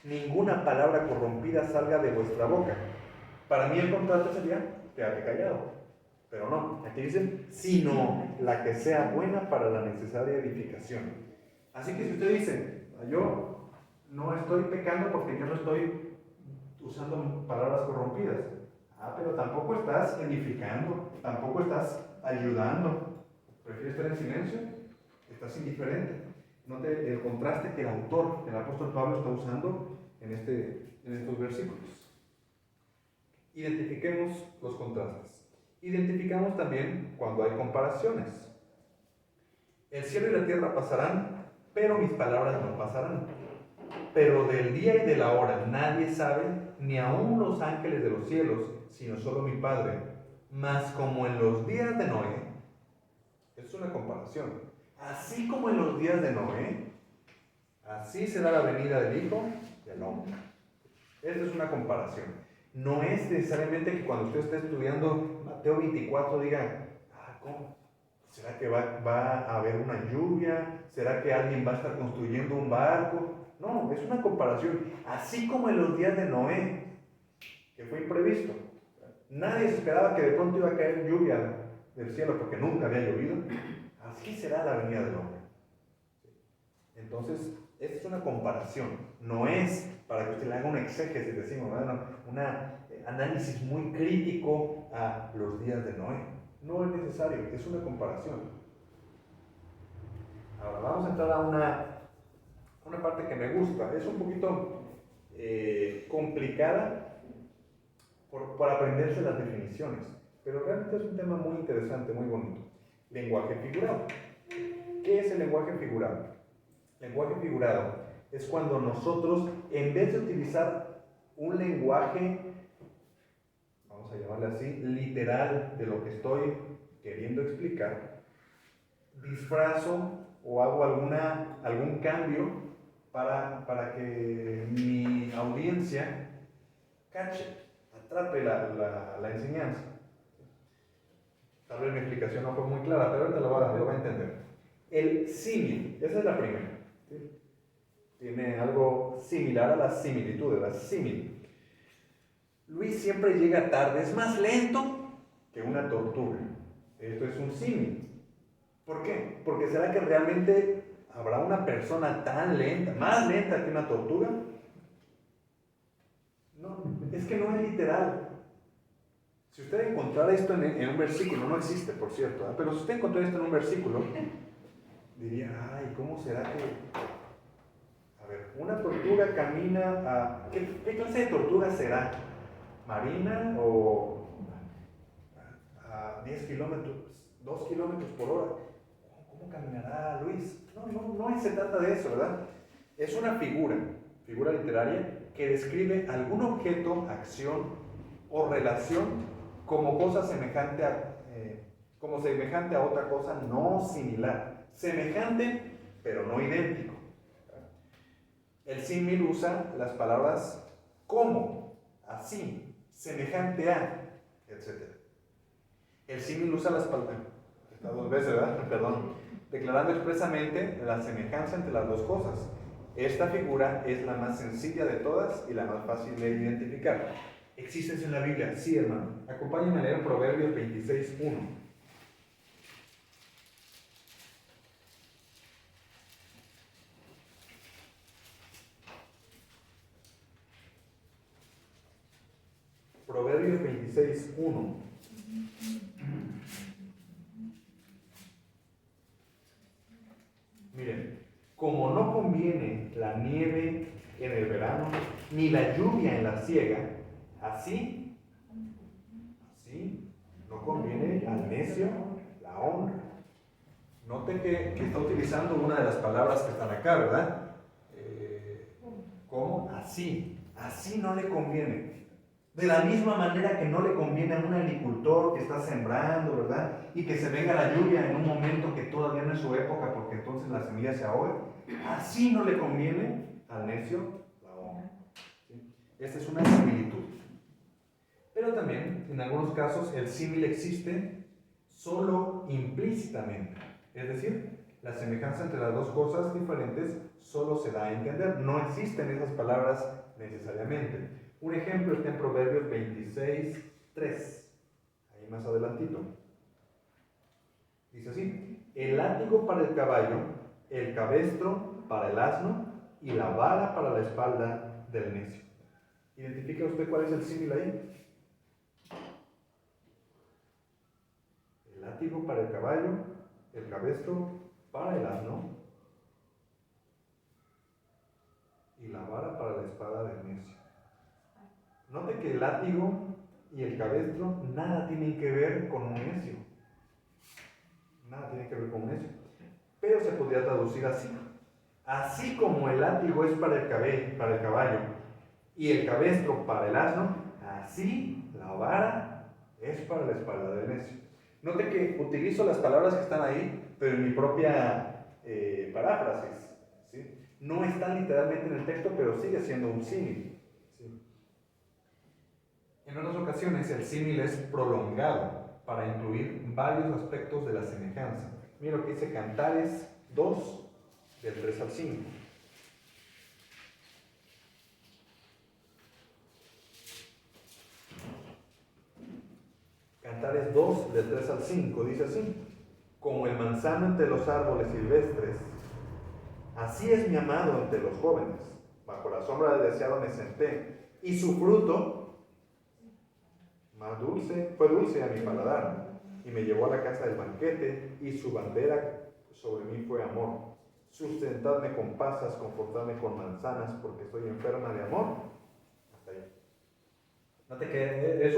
Ninguna palabra corrompida salga de vuestra boca. Para mí el contraste sería, quédate callado. Pero no, aquí dicen, sino la que sea buena para la necesaria edificación. Así que si usted dice, yo no estoy pecando porque yo no estoy usando palabras corrompidas. Pero tampoco estás edificando, tampoco estás ayudando. ¿Prefieres estar en silencio? Estás indiferente. Note el contraste que el autor, el apóstol Pablo, está usando en estos versículos. Identifiquemos los contrastes. Identificamos también cuando hay comparaciones. El cielo y la tierra pasarán, pero mis palabras no pasarán. Pero del día y de la hora nadie sabe, ni aun los ángeles de los cielos, sino solo mi Padre. Mas como en los días de Noé, es una comparación, así como en los días de Noé, así será la venida del Hijo del Hombre. Esta es una comparación. No es necesariamente que cuando usted esté estudiando Mateo 24 diga, ¿cómo? ¿Será que va a haber una lluvia? ¿Será que alguien va a estar construyendo un barco? No, es una comparación. Así como en los días de Noé, que fue imprevisto. Nadie se esperaba que de pronto iba a caer lluvia del cielo porque nunca había llovido. Así será la venida del hombre. Entonces, esta es una comparación. No es para que usted le haga un exégesis, decimos, un análisis muy crítico a los días de Noé. No es necesario, es una comparación. Ahora vamos a entrar a una parte que me gusta. Es un poquito complicada por aprenderse las definiciones, pero realmente es un tema muy interesante, muy bonito. lenguaje figurado. ¿Qué es el lenguaje figurado? Lenguaje figurado es cuando nosotros, en vez de utilizar un lenguaje, vamos a llamarle así, literal de lo que estoy queriendo explicar, disfrazo o hago algún cambio para que mi audiencia cache, atrape la enseñanza. Tal vez mi explicación no fue muy clara, pero ahorita lo va a entender. El símil, esa es la primera. ¿Sí? Tiene algo similar a las similitudes, las símil. Luis siempre llega tarde, es más lento que una tortuga. Esto es un símil. ¿Por qué? Porque ¿será que realmente habrá una persona tan lenta, más lenta que una tortuga? No, es que no es literal. Si usted encontrara esto en un versículo, no existe, por cierto, ¿eh? Pero si usted encontrara esto en un versículo, diría, ay, ¿cómo será que...? A ver, una tortuga camina a... ¿Qué clase de tortuga será? ¿Marina o a 10 kilómetros, 2 kilómetros por hora? ¿Cómo caminará Luis? No se trata de eso, ¿verdad? Es una figura literaria que describe algún objeto, acción o relación como cosa semejante a otra cosa no similar. Semejante, pero no idéntico. El símil usa las palabras como, así, semejante a, etc. El símil usa las palabras, está dos veces, ¿verdad? Perdón, declarando expresamente la semejanza entre las dos cosas. Esta figura es la más sencilla de todas y la más fácil de identificar. ¿Existe eso en la Biblia? Sí, hermano. Acompáñenme a leer Proverbios 26:1. Proverbios 26:1. Miren, como no conviene la nieve en el verano, ni la lluvia en la siega, así no conviene al necio la honra. Noten que está utilizando una de las palabras que están acá, ¿verdad? ¿Cómo? Así no le conviene. De la misma manera que no le conviene a un agricultor que está sembrando, ¿verdad? Y que se venga la lluvia en un momento que todavía no es su época, porque entonces la semilla se ahoga. Así no le conviene al necio la honra. ¿Sí? Esta es una similitud. Pero también, en algunos casos, el símil existe solo implícitamente. Es decir, la semejanza entre las dos cosas diferentes solo se da a entender. No existen esas palabras necesariamente. Un ejemplo está en Proverbios 26:3. Ahí más adelantito. Dice así: el látigo para el caballo, el cabestro para el asno y la vara para la espalda del necio. ¿Identifica usted cuál es el símil ahí? El látigo para el caballo, el cabestro para el asno y la vara para la espada del necio. Note que el látigo y el cabestro nada tienen que ver con un necio. Nada tiene que ver con un necio. Pero se podría traducir así. Así como el látigo es para el caballo y el cabestro para el asno, así la vara es para la espalda del necio. Note que utilizo las palabras que están ahí, pero en mi propia paráfrasis. ¿Sí? No están literalmente en el texto, pero sigue siendo un símil. ¿Sí? En otras ocasiones el símil es prolongado para incluir varios aspectos de la semejanza. Mira lo que dice Cantares 2, del 3 al 5. Cantares 2, del 3 al 5, dice así: como el manzano entre los árboles silvestres, así es mi amado entre los jóvenes. Bajo la sombra del deseado me senté, y su fruto fue dulce a mi paladar, y me llevó a la casa del banquete, y su bandera sobre mí fue amor. Sustentadme con pasas, confortadme con manzanas, porque estoy enferma de amor. Hasta ahí. Note que es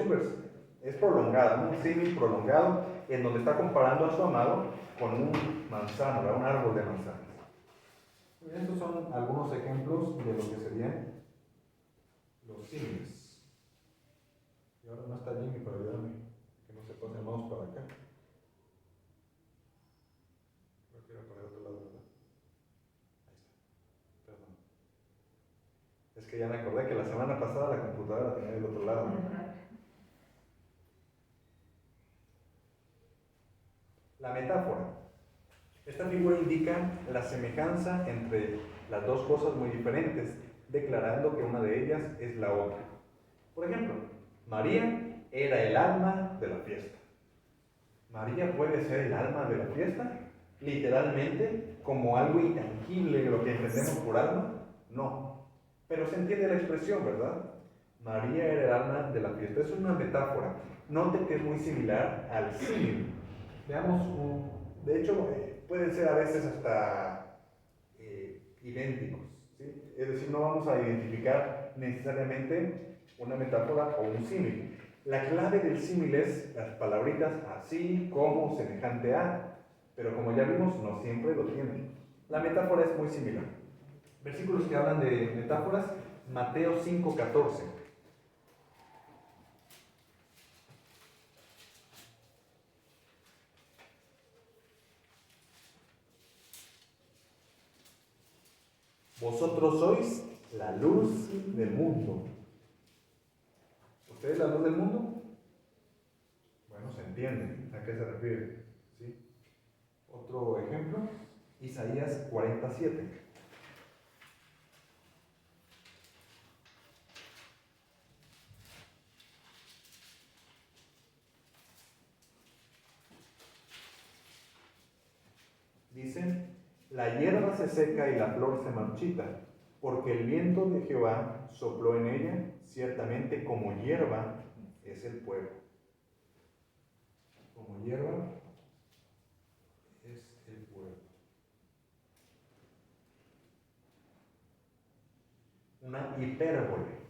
Es prolongada, ¿no? Un símil prolongado en donde está comparando a su amado con un manzano, ¿verdad? Un árbol de manzanas. Estos son algunos ejemplos de lo que serían los símiles. Y ahora no está Jimmy para ayudarme, que no se pase el mouse para acá. Creo que era para el otro lado, ¿verdad? Ahí está, perdón. Es que ya me acordé que la semana pasada la computadora la tenía del otro lado. La metáfora. Esta figura indica la semejanza entre las dos cosas muy diferentes, declarando que una de ellas es la otra. Por ejemplo, María era el alma de la fiesta. ¿María puede ser el alma de la fiesta? Literalmente, como algo intangible, lo que entendemos por alma, no. Pero se entiende la expresión, ¿verdad? María era el alma de la fiesta. Es una metáfora. Note que es muy similar al símil. Veamos, de hecho, pueden ser a veces hasta idénticos, ¿sí? Es decir, no vamos a identificar necesariamente una metáfora o un símil. La clave del símil es las palabritas así, como, semejante a, pero como ya vimos, no siempre lo tienen. La metáfora es muy similar. Versículos que hablan de metáforas, Mateo 5:14. Vosotros sois la luz del mundo. ¿Usted es la luz del mundo? Bueno, se entiende a qué se refiere, ¿sí? Otro ejemplo, Isaías 47. Dice, la hierba se seca y la flor se marchita, porque el viento de Jehová sopló en ella, ciertamente como hierba es el pueblo. Como hierba es el pueblo. Una hipérbole.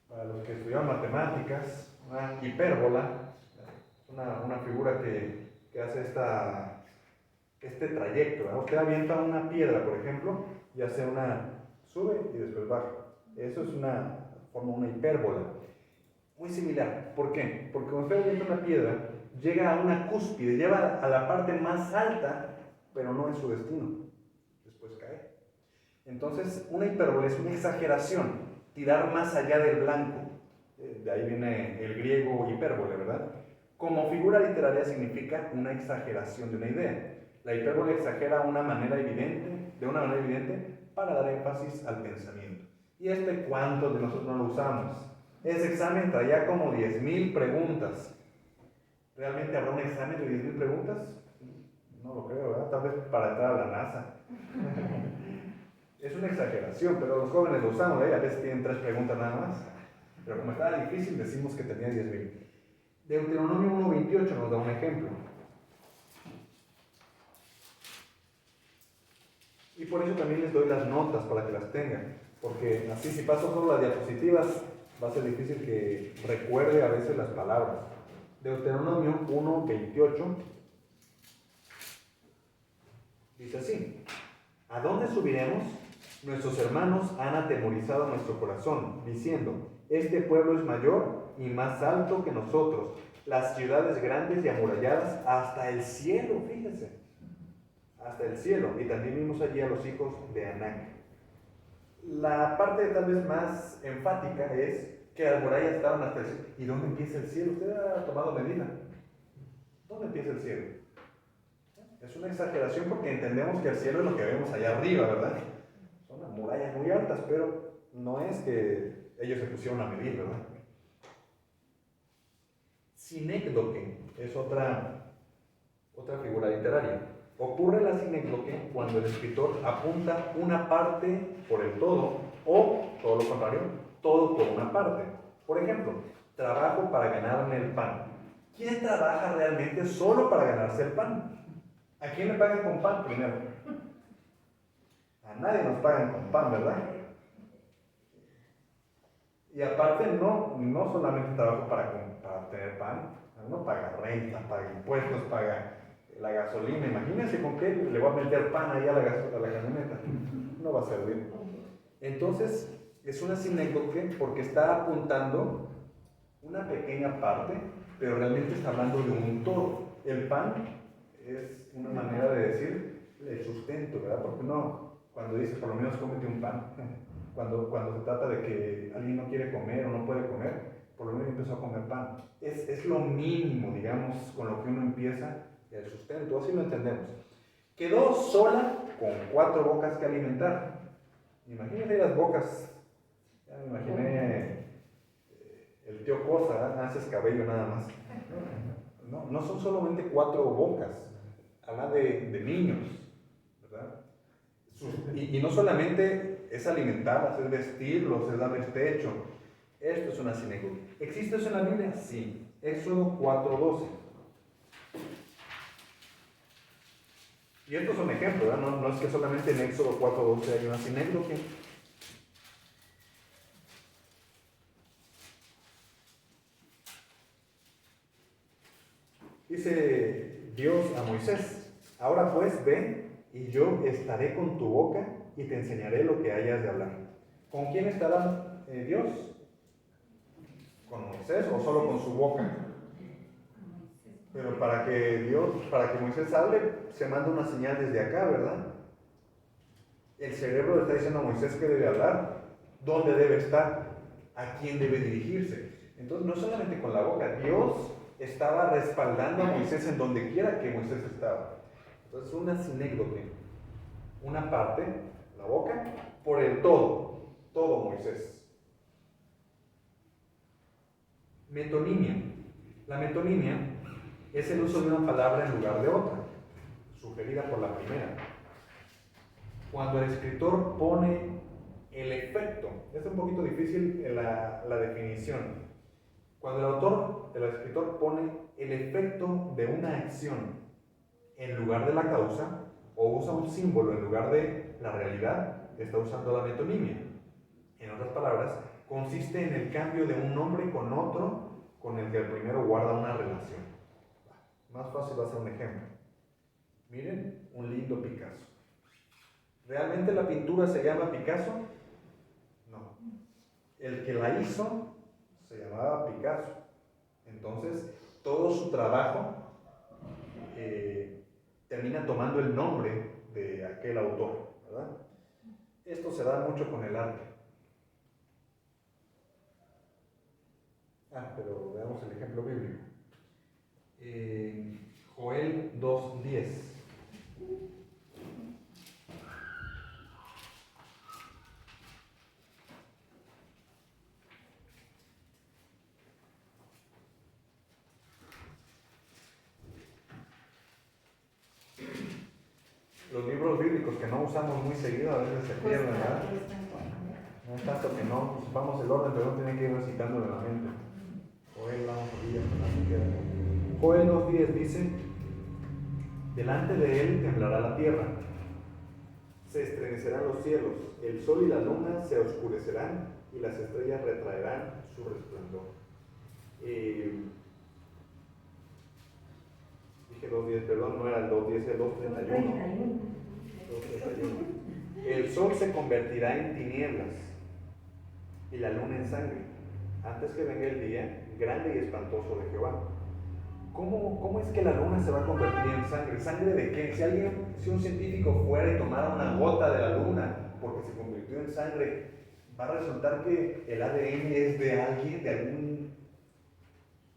Para los que estudian matemáticas, una hipérbola, una figura que hace este trayecto, ¿verdad? Usted avienta una piedra, por ejemplo, y hace sube y después baja. Eso es una hipérbola. Muy similar. ¿Por qué? Porque cuando usted avienta una piedra, llega a una cúspide, lleva a la parte más alta, pero no en su destino. Después cae. Entonces, una hipérbole es una exageración, tirar más allá del blanco. De ahí viene el griego hipérbole, ¿verdad? Como figura literaria significa una exageración de una idea. La hipérbole exagera de una manera evidente para dar énfasis al pensamiento. ¿Y cuántos de nosotros no lo usamos? Ese examen traía como 10,000 preguntas. ¿Realmente habrá un examen de 10,000 preguntas? No lo creo, ¿verdad? Tal vez para entrar a la NASA. Es una exageración, pero los jóvenes lo usamos, a veces tienen 3 preguntas nada más. Pero como estaba difícil, decimos que tenía 10,000. Deuteronomio 1:28 nos da un ejemplo. Y por eso también les doy las notas para que las tengan, porque así si paso solo las diapositivas va a ser difícil que recuerde a veces las palabras. Deuteronomio 1:28 dice así: ¿a dónde subiremos? Nuestros hermanos han atemorizado nuestro corazón, diciendo, este pueblo es mayor y más alto que nosotros, las ciudades grandes y amuralladas hasta el cielo, fíjense, hasta el cielo. Y también vimos allí a los hijos de Anac. La parte tal vez más enfática es que las murallas estaban hasta el cielo. ¿Y dónde empieza el cielo? Usted ha tomado medida. ¿Dónde empieza el cielo? Es una exageración porque entendemos que el cielo es lo que vemos allá arriba, ¿verdad? Son las murallas muy altas, pero no es que ellos se pusieron a medir, ¿verdad? Sinécdoque es otra figura literaria. Ocurre la sinécdoque cuando el escritor apunta una parte por el todo o, todo lo contrario, todo por una parte. Por ejemplo, trabajo para ganarme el pan. ¿Quién trabaja realmente solo para ganarse el pan? ¿A quién le pagan con pan primero? A nadie nos pagan con pan, ¿verdad? Y aparte, no solamente trabajo para tener pan, uno paga renta, paga impuestos, paga la gasolina. Imagínense con qué le voy a meter pan ahí a la camioneta. No va a servir. Entonces, es una sinécdoque porque está apuntando una pequeña parte, pero realmente está hablando de un todo. El pan es una manera de decir el sustento, ¿verdad? Porque uno, cuando dice, por lo menos cómete un pan, cuando se trata de que alguien no quiere comer o no puede comer, por lo menos empezó a comer pan. Es lo mínimo, digamos, con lo que uno empieza el sustento, así lo entendemos. Quedó sola con 4 bocas que alimentar. Imagínense las bocas, ya me imaginé el tío Cosa, haces cabello nada más. No son solamente 4 bocas, habla de niños, ¿verdad? Y no solamente es alimentarlas, es vestirlos, es darles techo. Esto es una sinécdoque. ¿Existe eso en la Biblia? Sí. Éxodo 4:12. Y estos son ejemplos, ¿verdad? No es que solamente en Éxodo 4:12 hay una sinécdoque. Dice Dios a Moisés: ahora pues ve y yo estaré con tu boca y te enseñaré lo que hayas de hablar. ¿Con quién estará Dios? ¿Con Moisés o solo con su boca? Pero para que Moisés hable, se manda una señal desde acá, ¿verdad? El cerebro le está diciendo a Moisés que debe hablar, dónde debe estar, a quién debe dirigirse. Entonces, no solamente con la boca, Dios estaba respaldando a Moisés en donde quiera que Moisés estaba. Entonces, una sinécdoque, una parte, la boca, por el todo Moisés. Metonimia. La metonimia es el uso de una palabra en lugar de otra, sugerida por la primera. Cuando el escritor pone el efecto, es un poquito difícil la definición. Cuando el escritor pone el efecto de una acción en lugar de la causa, o usa un símbolo en lugar de la realidad, está usando la metonimia. En otras palabras, consiste en el cambio de un nombre con otro con el que el primero guarda una relación. Más fácil va a ser un ejemplo. Miren, un lindo Picasso. ¿Realmente la pintura se llama Picasso? No. El que la hizo se llamaba Picasso. Entonces, todo su trabajo termina tomando el nombre de aquel autor, ¿verdad? Esto se da mucho con el arte. Pero veamos el ejemplo bíblico. Joel 2:10. Los libros bíblicos que no usamos muy seguido a veces se pierden, ¿verdad? No es tanto que no vamos el orden, pero uno tiene que ir recitándolo en la mente. Joel, vamos a ver, Joel 2:10 dice: delante de él temblará la tierra, se estremecerán los cielos, el sol y la luna se oscurecerán y las estrellas retraerán su resplandor. Dije 2:10, perdón, no era el 2:10, el 2:31. El sol se convertirá en tinieblas y la luna en sangre, antes que venga el día grande y espantoso de Jehová. ¿Cómo es que la luna se va a convertir en sangre? ¿Sangre de qué? Si un científico fuera y tomara una gota de la luna porque se convirtió en sangre, va a resultar que el ADN es de alguien, de algún...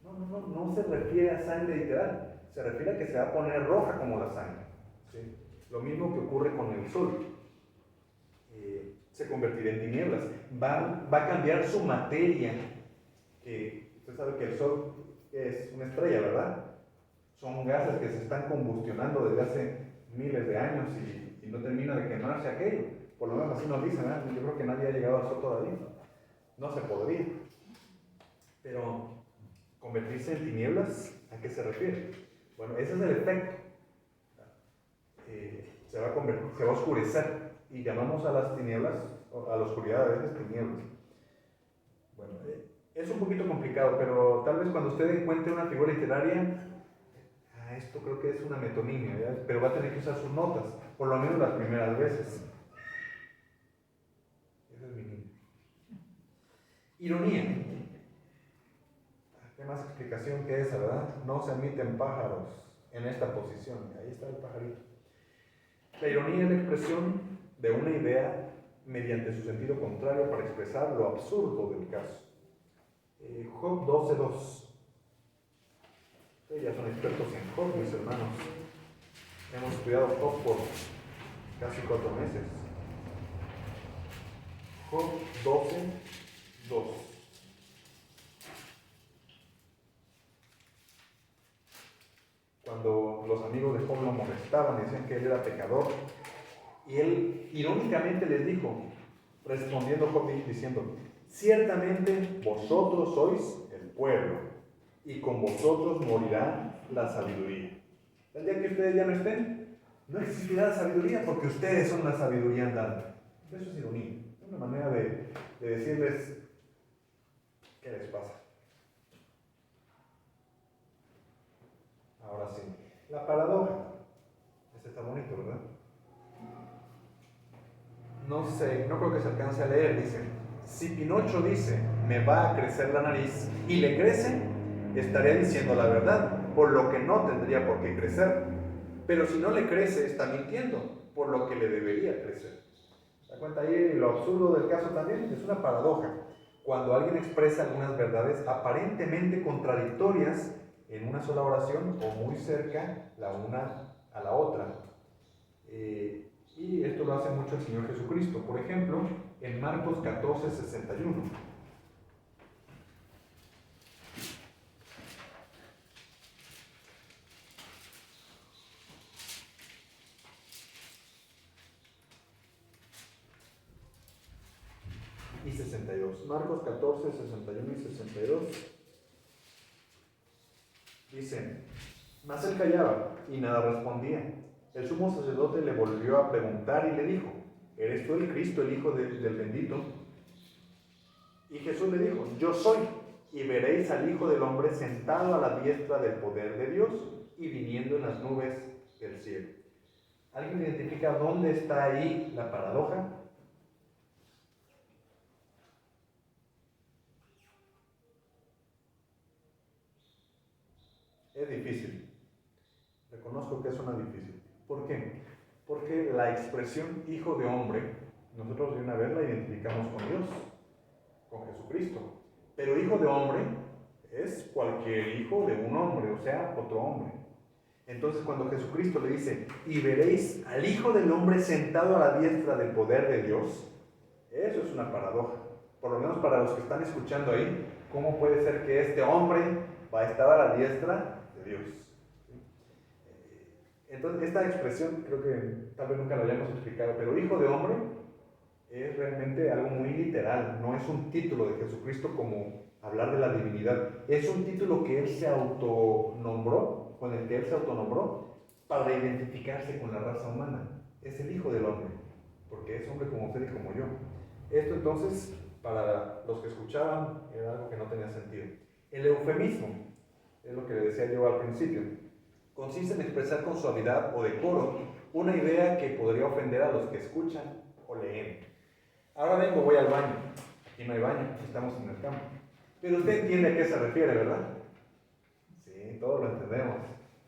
No se refiere a sangre literal, se refiere a que se va a poner roja como la sangre, ¿sí? Lo mismo que ocurre con el sol. Se convertirá en tinieblas, va a cambiar su materia. Usted sabe que el sol es una estrella, ¿verdad? Son gases que se están combustionando desde hace miles de años y no termina de quemarse aquello. Por lo menos así nos dicen, ¿verdad? Yo creo que nadie ha llegado al sol todavía. No se podría. Pero, ¿convertirse en tinieblas? ¿A qué se refiere? Bueno, ese es el efecto. Se va a oscurecer y llamamos a las tinieblas, a la oscuridad a veces tinieblas. Bueno, es un poquito complicado, pero tal vez cuando usted encuentre una figura literaria, esto creo que es una metonimia, ¿ya? Pero va a tener que usar sus notas, por lo menos las primeras veces. Ese es mi niño. Ironía. ¿Qué más explicación que esa, verdad? No se admiten pájaros en esta posición. Ahí está el pajarito. La ironía es la expresión de una idea mediante su sentido contrario para expresar lo absurdo del caso. Job 12:2. Ustedes ya son expertos en Job, mis hermanos. Hemos estudiado Job por casi 4 meses. Job 12:2. Cuando los amigos de Job lo molestaban, decían que él era pecador, y él irónicamente les dijo, respondiendo Job diciendo: ciertamente vosotros sois el pueblo, y con vosotros morirá la sabiduría. El día que ustedes ya no estén, no existirá la sabiduría, porque ustedes son la sabiduría andante. Eso es ironía, una manera de decirles qué les pasa. Ahora sí, la paradoja. Este está bonito, ¿verdad? No sé, no creo que se alcance a leer. Dice: si Pinocho dice, me va a crecer la nariz, y le crece, estaría diciendo la verdad, por lo que no tendría por qué crecer. Pero si no le crece, está mintiendo, por lo que le debería crecer. ¿Se da cuenta ahí lo absurdo del caso también? Es una paradoja. Cuando alguien expresa algunas verdades aparentemente contradictorias en una sola oración o muy cerca la una a la otra. Y esto lo hace mucho el Señor Jesucristo. Por ejemplo, en Marcos 14:61. Y 62. Marcos 14, 61 y 62. Dice: mas él callaba y nada respondía. El sumo sacerdote le volvió a preguntar y le dijo: ¿eres tú el Cristo, el Hijo del bendito? Y Jesús le dijo: yo soy. Y veréis al Hijo del Hombre sentado a la diestra del poder de Dios y viniendo en las nubes del cielo. ¿Alguien identifica dónde está ahí la paradoja? Es difícil. Reconozco que es una difícil. ¿Por qué? Porque la expresión Hijo de Hombre, nosotros de una vez la identificamos con Dios, con Jesucristo. Pero Hijo de Hombre es cualquier hijo de un hombre, o sea, otro hombre. Entonces, cuando Jesucristo le dice: y veréis al Hijo del Hombre sentado a la diestra del poder de Dios, eso es una paradoja. Por lo menos para los que están escuchando ahí, ¿cómo puede ser que este hombre va a estar a la diestra de Dios? Entonces, esta expresión creo que tal vez nunca lo hayamos explicado, pero Hijo de Hombre es realmente algo muy literal. No es un título de Jesucristo como hablar de la divinidad. Es un título que Él se autonombró, con el que Él se autonombró para identificarse con la raza humana. Es el Hijo del Hombre, porque es hombre como usted y como yo. Esto entonces, para los que escuchaban, era algo que no tenía sentido. El eufemismo, es lo que le decía yo al principio, consiste en expresar con suavidad o decoro una idea que podría ofender a los que escuchan o leen. Ahora vengo, voy al baño. Aquí no hay baño, estamos en el campo. Pero usted entiende a qué se refiere, ¿verdad? Sí, todos lo entendemos.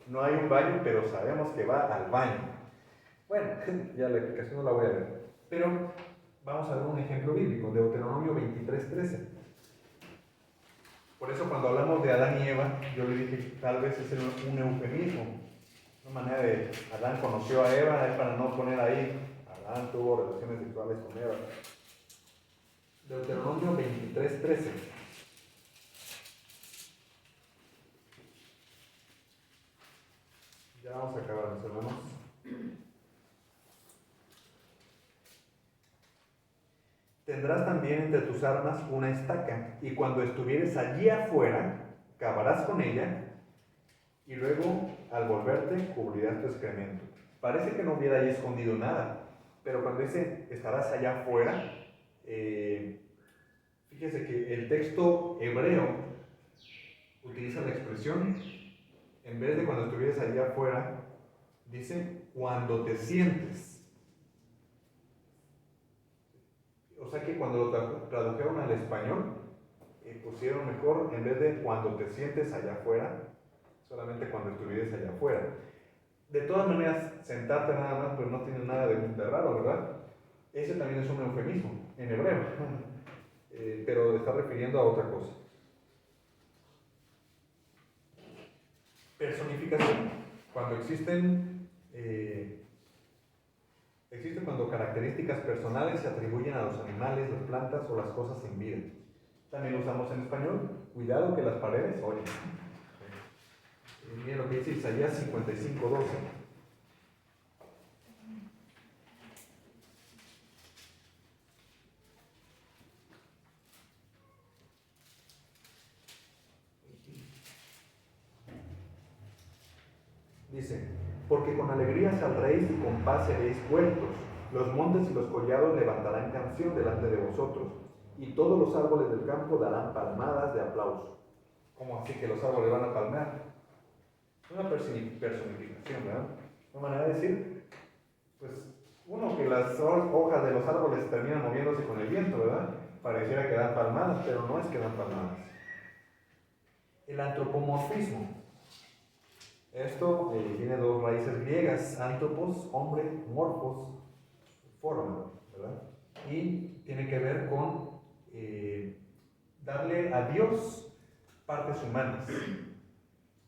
No hay un baño, pero sabemos que va al baño. Bueno, ya la explicación no la voy a ver. Pero vamos a ver un ejemplo bíblico, Deuteronomio 23:13. Por eso cuando hablamos de Adán y Eva, yo le dije que tal vez es un eufemismo. Una manera de Adán conoció a Eva, es para no poner ahí, Adán tuvo relaciones sexuales con Eva. Deuteronomio 23:13. Ya vamos a acabar, mis hermanos. Tendrás también entre tus armas una estaca, y cuando estuvieres allí afuera, cavarás con ella, y luego, al volverte, cubrirás tu excremento. Parece que no hubiera ahí escondido nada, pero cuando dice estarás allá afuera, fíjese que el el texto hebreo utiliza la expresión, en vez de cuando estuvieras allá afuera, dice cuando te sientes. O sea que cuando lo tradujeron al español, pusieron mejor, en vez de cuando te sientes allá afuera, solamente cuando estuvieras allá afuera. De todas maneras, sentarte nada más, pues no tiene nada de raro, ¿verdad? Ese también es un eufemismo en hebreo, pero está refiriendo a otra cosa. Personificación. Cuando existen cuando características personales se atribuyen a los animales, las plantas o las cosas sin vida. También lo usamos en español. Cuidado que las paredes oyen. Miren lo que dice Isaías 55:12. Dice, porque con alegría saldréis y con paz seréis vueltos. Los montes y los collados levantarán canción delante de vosotros, y todos los árboles del campo darán palmadas de aplauso. ¿Cómo así que los árboles van a palmear? Una personificación, ¿verdad? Una manera de decir, pues, uno que las hojas de los árboles terminan moviéndose con el viento, ¿verdad? Pareciera que dan palmadas, pero no es que dan palmadas. El antropomorfismo. Esto tiene dos raíces griegas, antropos, hombre, morfos, forma, ¿verdad? Y tiene que ver con darle a Dios partes humanas.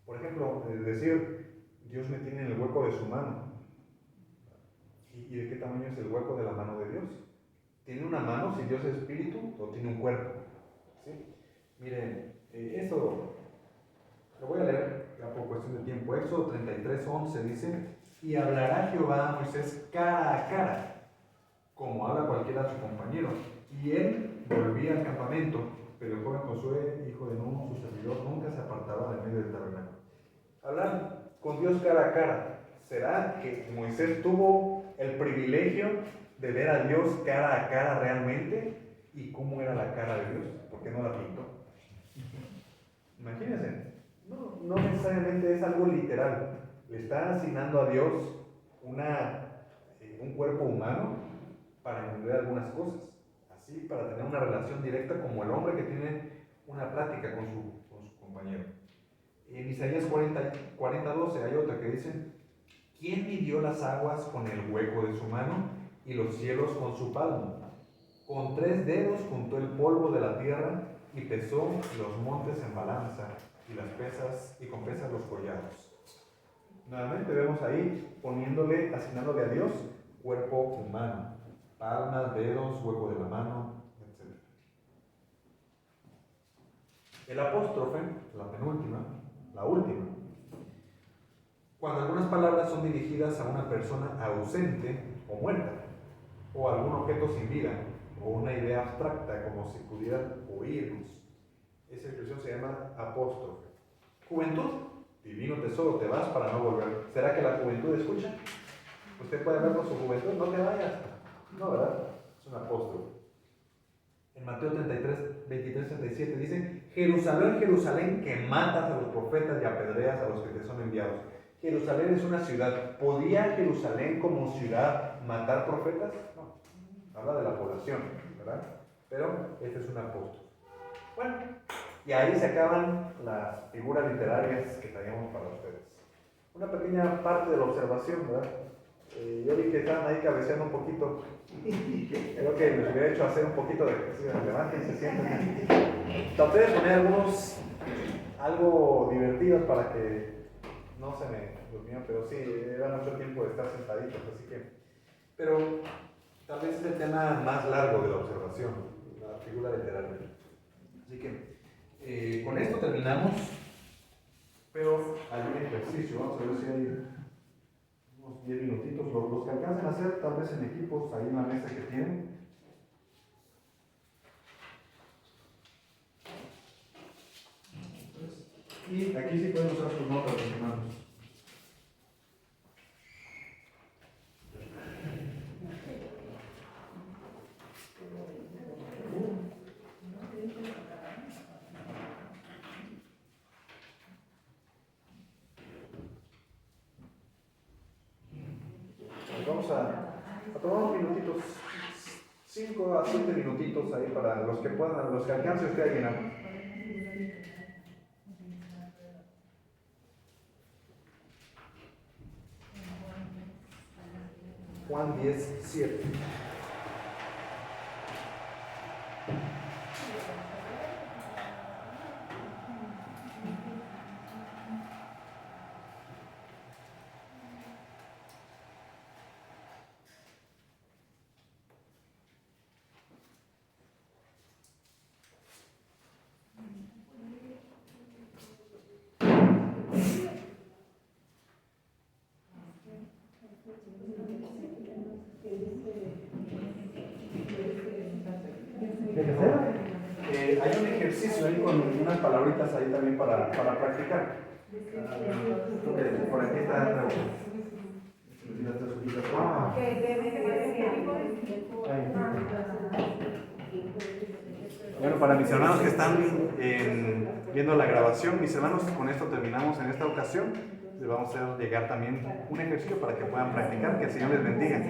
Por ejemplo, decir, Dios me tiene en el hueco de su mano. ¿Y de qué tamaño es el hueco de la mano de Dios? ¿Tiene una mano si Dios es espíritu o tiene un cuerpo? ¿Sí? Miren, eso lo voy a leer ya por cuestión de tiempo. Éxodo 33:11 dice, y hablará Jehová a Moisés cara a cara, como habla cualquiera a su compañero. Y él volvía al campamento, pero el joven Josué, hijo de Nun, su servidor, nunca se apartaba del medio del tabernáculo. Hablar con Dios cara a cara. ¿Será que Moisés tuvo el privilegio de ver a Dios cara a cara realmente? ¿Y cómo era la cara de Dios? ¿Por qué no la pintó? Imagínense, no necesariamente es algo literal. Le está asignando a Dios un cuerpo humano para entender algunas cosas. Así, para tener una relación directa como el hombre que tiene una plática con su compañero. En Isaías 40:12 hay otra que dice, ¿quién midió las aguas con el hueco de su mano y los cielos con su palmo? Con 3 dedos juntó el polvo de la tierra y pesó los montes en balanza y con pesas los collados. Nuevamente vemos ahí asignándole a Dios cuerpo humano, palmas, dedos, hueco de la mano, etc. El apóstrofe, la penúltima, la última. Cuando algunas palabras son dirigidas a una persona ausente o muerta, o a algún objeto sin vida, o una idea abstracta como si pudieran oírnos, esa expresión se llama apóstrofe. Juventud, divino tesoro, te vas para no volver. ¿Será que la juventud escucha? Usted puede ver con su juventud, no te vayas. No, ¿verdad? Es un apóstrofe. En Mateo 23:37 dice, Jerusalén, Jerusalén, que matas a los profetas y apedreas a los que te son enviados. Jerusalén es una ciudad. ¿Podía Jerusalén como ciudad matar profetas? No. Habla de la población, ¿verdad? Pero este es un apóstol. Bueno, y ahí se acaban las figuras literarias que traíamos para ustedes. Una pequeña parte de la observación, ¿verdad? Yo vi que estaban ahí cabeceando un poquito. Creo que les hubiera hecho hacer un poquito de ejercicio. Levanten y se sienten. Traté de poner algo divertidos para que no se me durmieran, pero sí, era mucho tiempo de estar sentaditos, así que. Pero tal vez es el tema más largo de la observación, la figura literaria. Así que con esto terminamos, pero hay un ejercicio, vamos a ver si hay unos 10 minutitos, los que alcancen a hacer, tal vez en equipos, ahí en la mesa que tienen. Y aquí sí pueden usar sus notas, hermanos. vamos a tomar unos minutitos, 5 a 7 minutitos ahí para los que puedan, los que alcance usted a llenar. Juan 10:7. Hay un ejercicio ahí con unas palabritas ahí también para practicar. Por aquí está. Bueno, para mis hermanos que están viendo la grabación, mis hermanos, con esto terminamos en esta ocasión. Les vamos a hacer llegar también un ejercicio para que puedan practicar. Que el Señor les bendiga.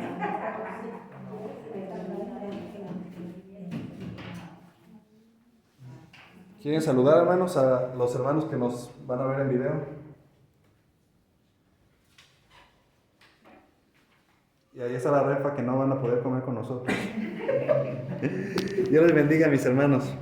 ¿Quieren saludar, hermanos, a los hermanos que nos van a ver en video? Y ahí está la refa que no van a poder comer con nosotros. Dios les bendiga, mis hermanos.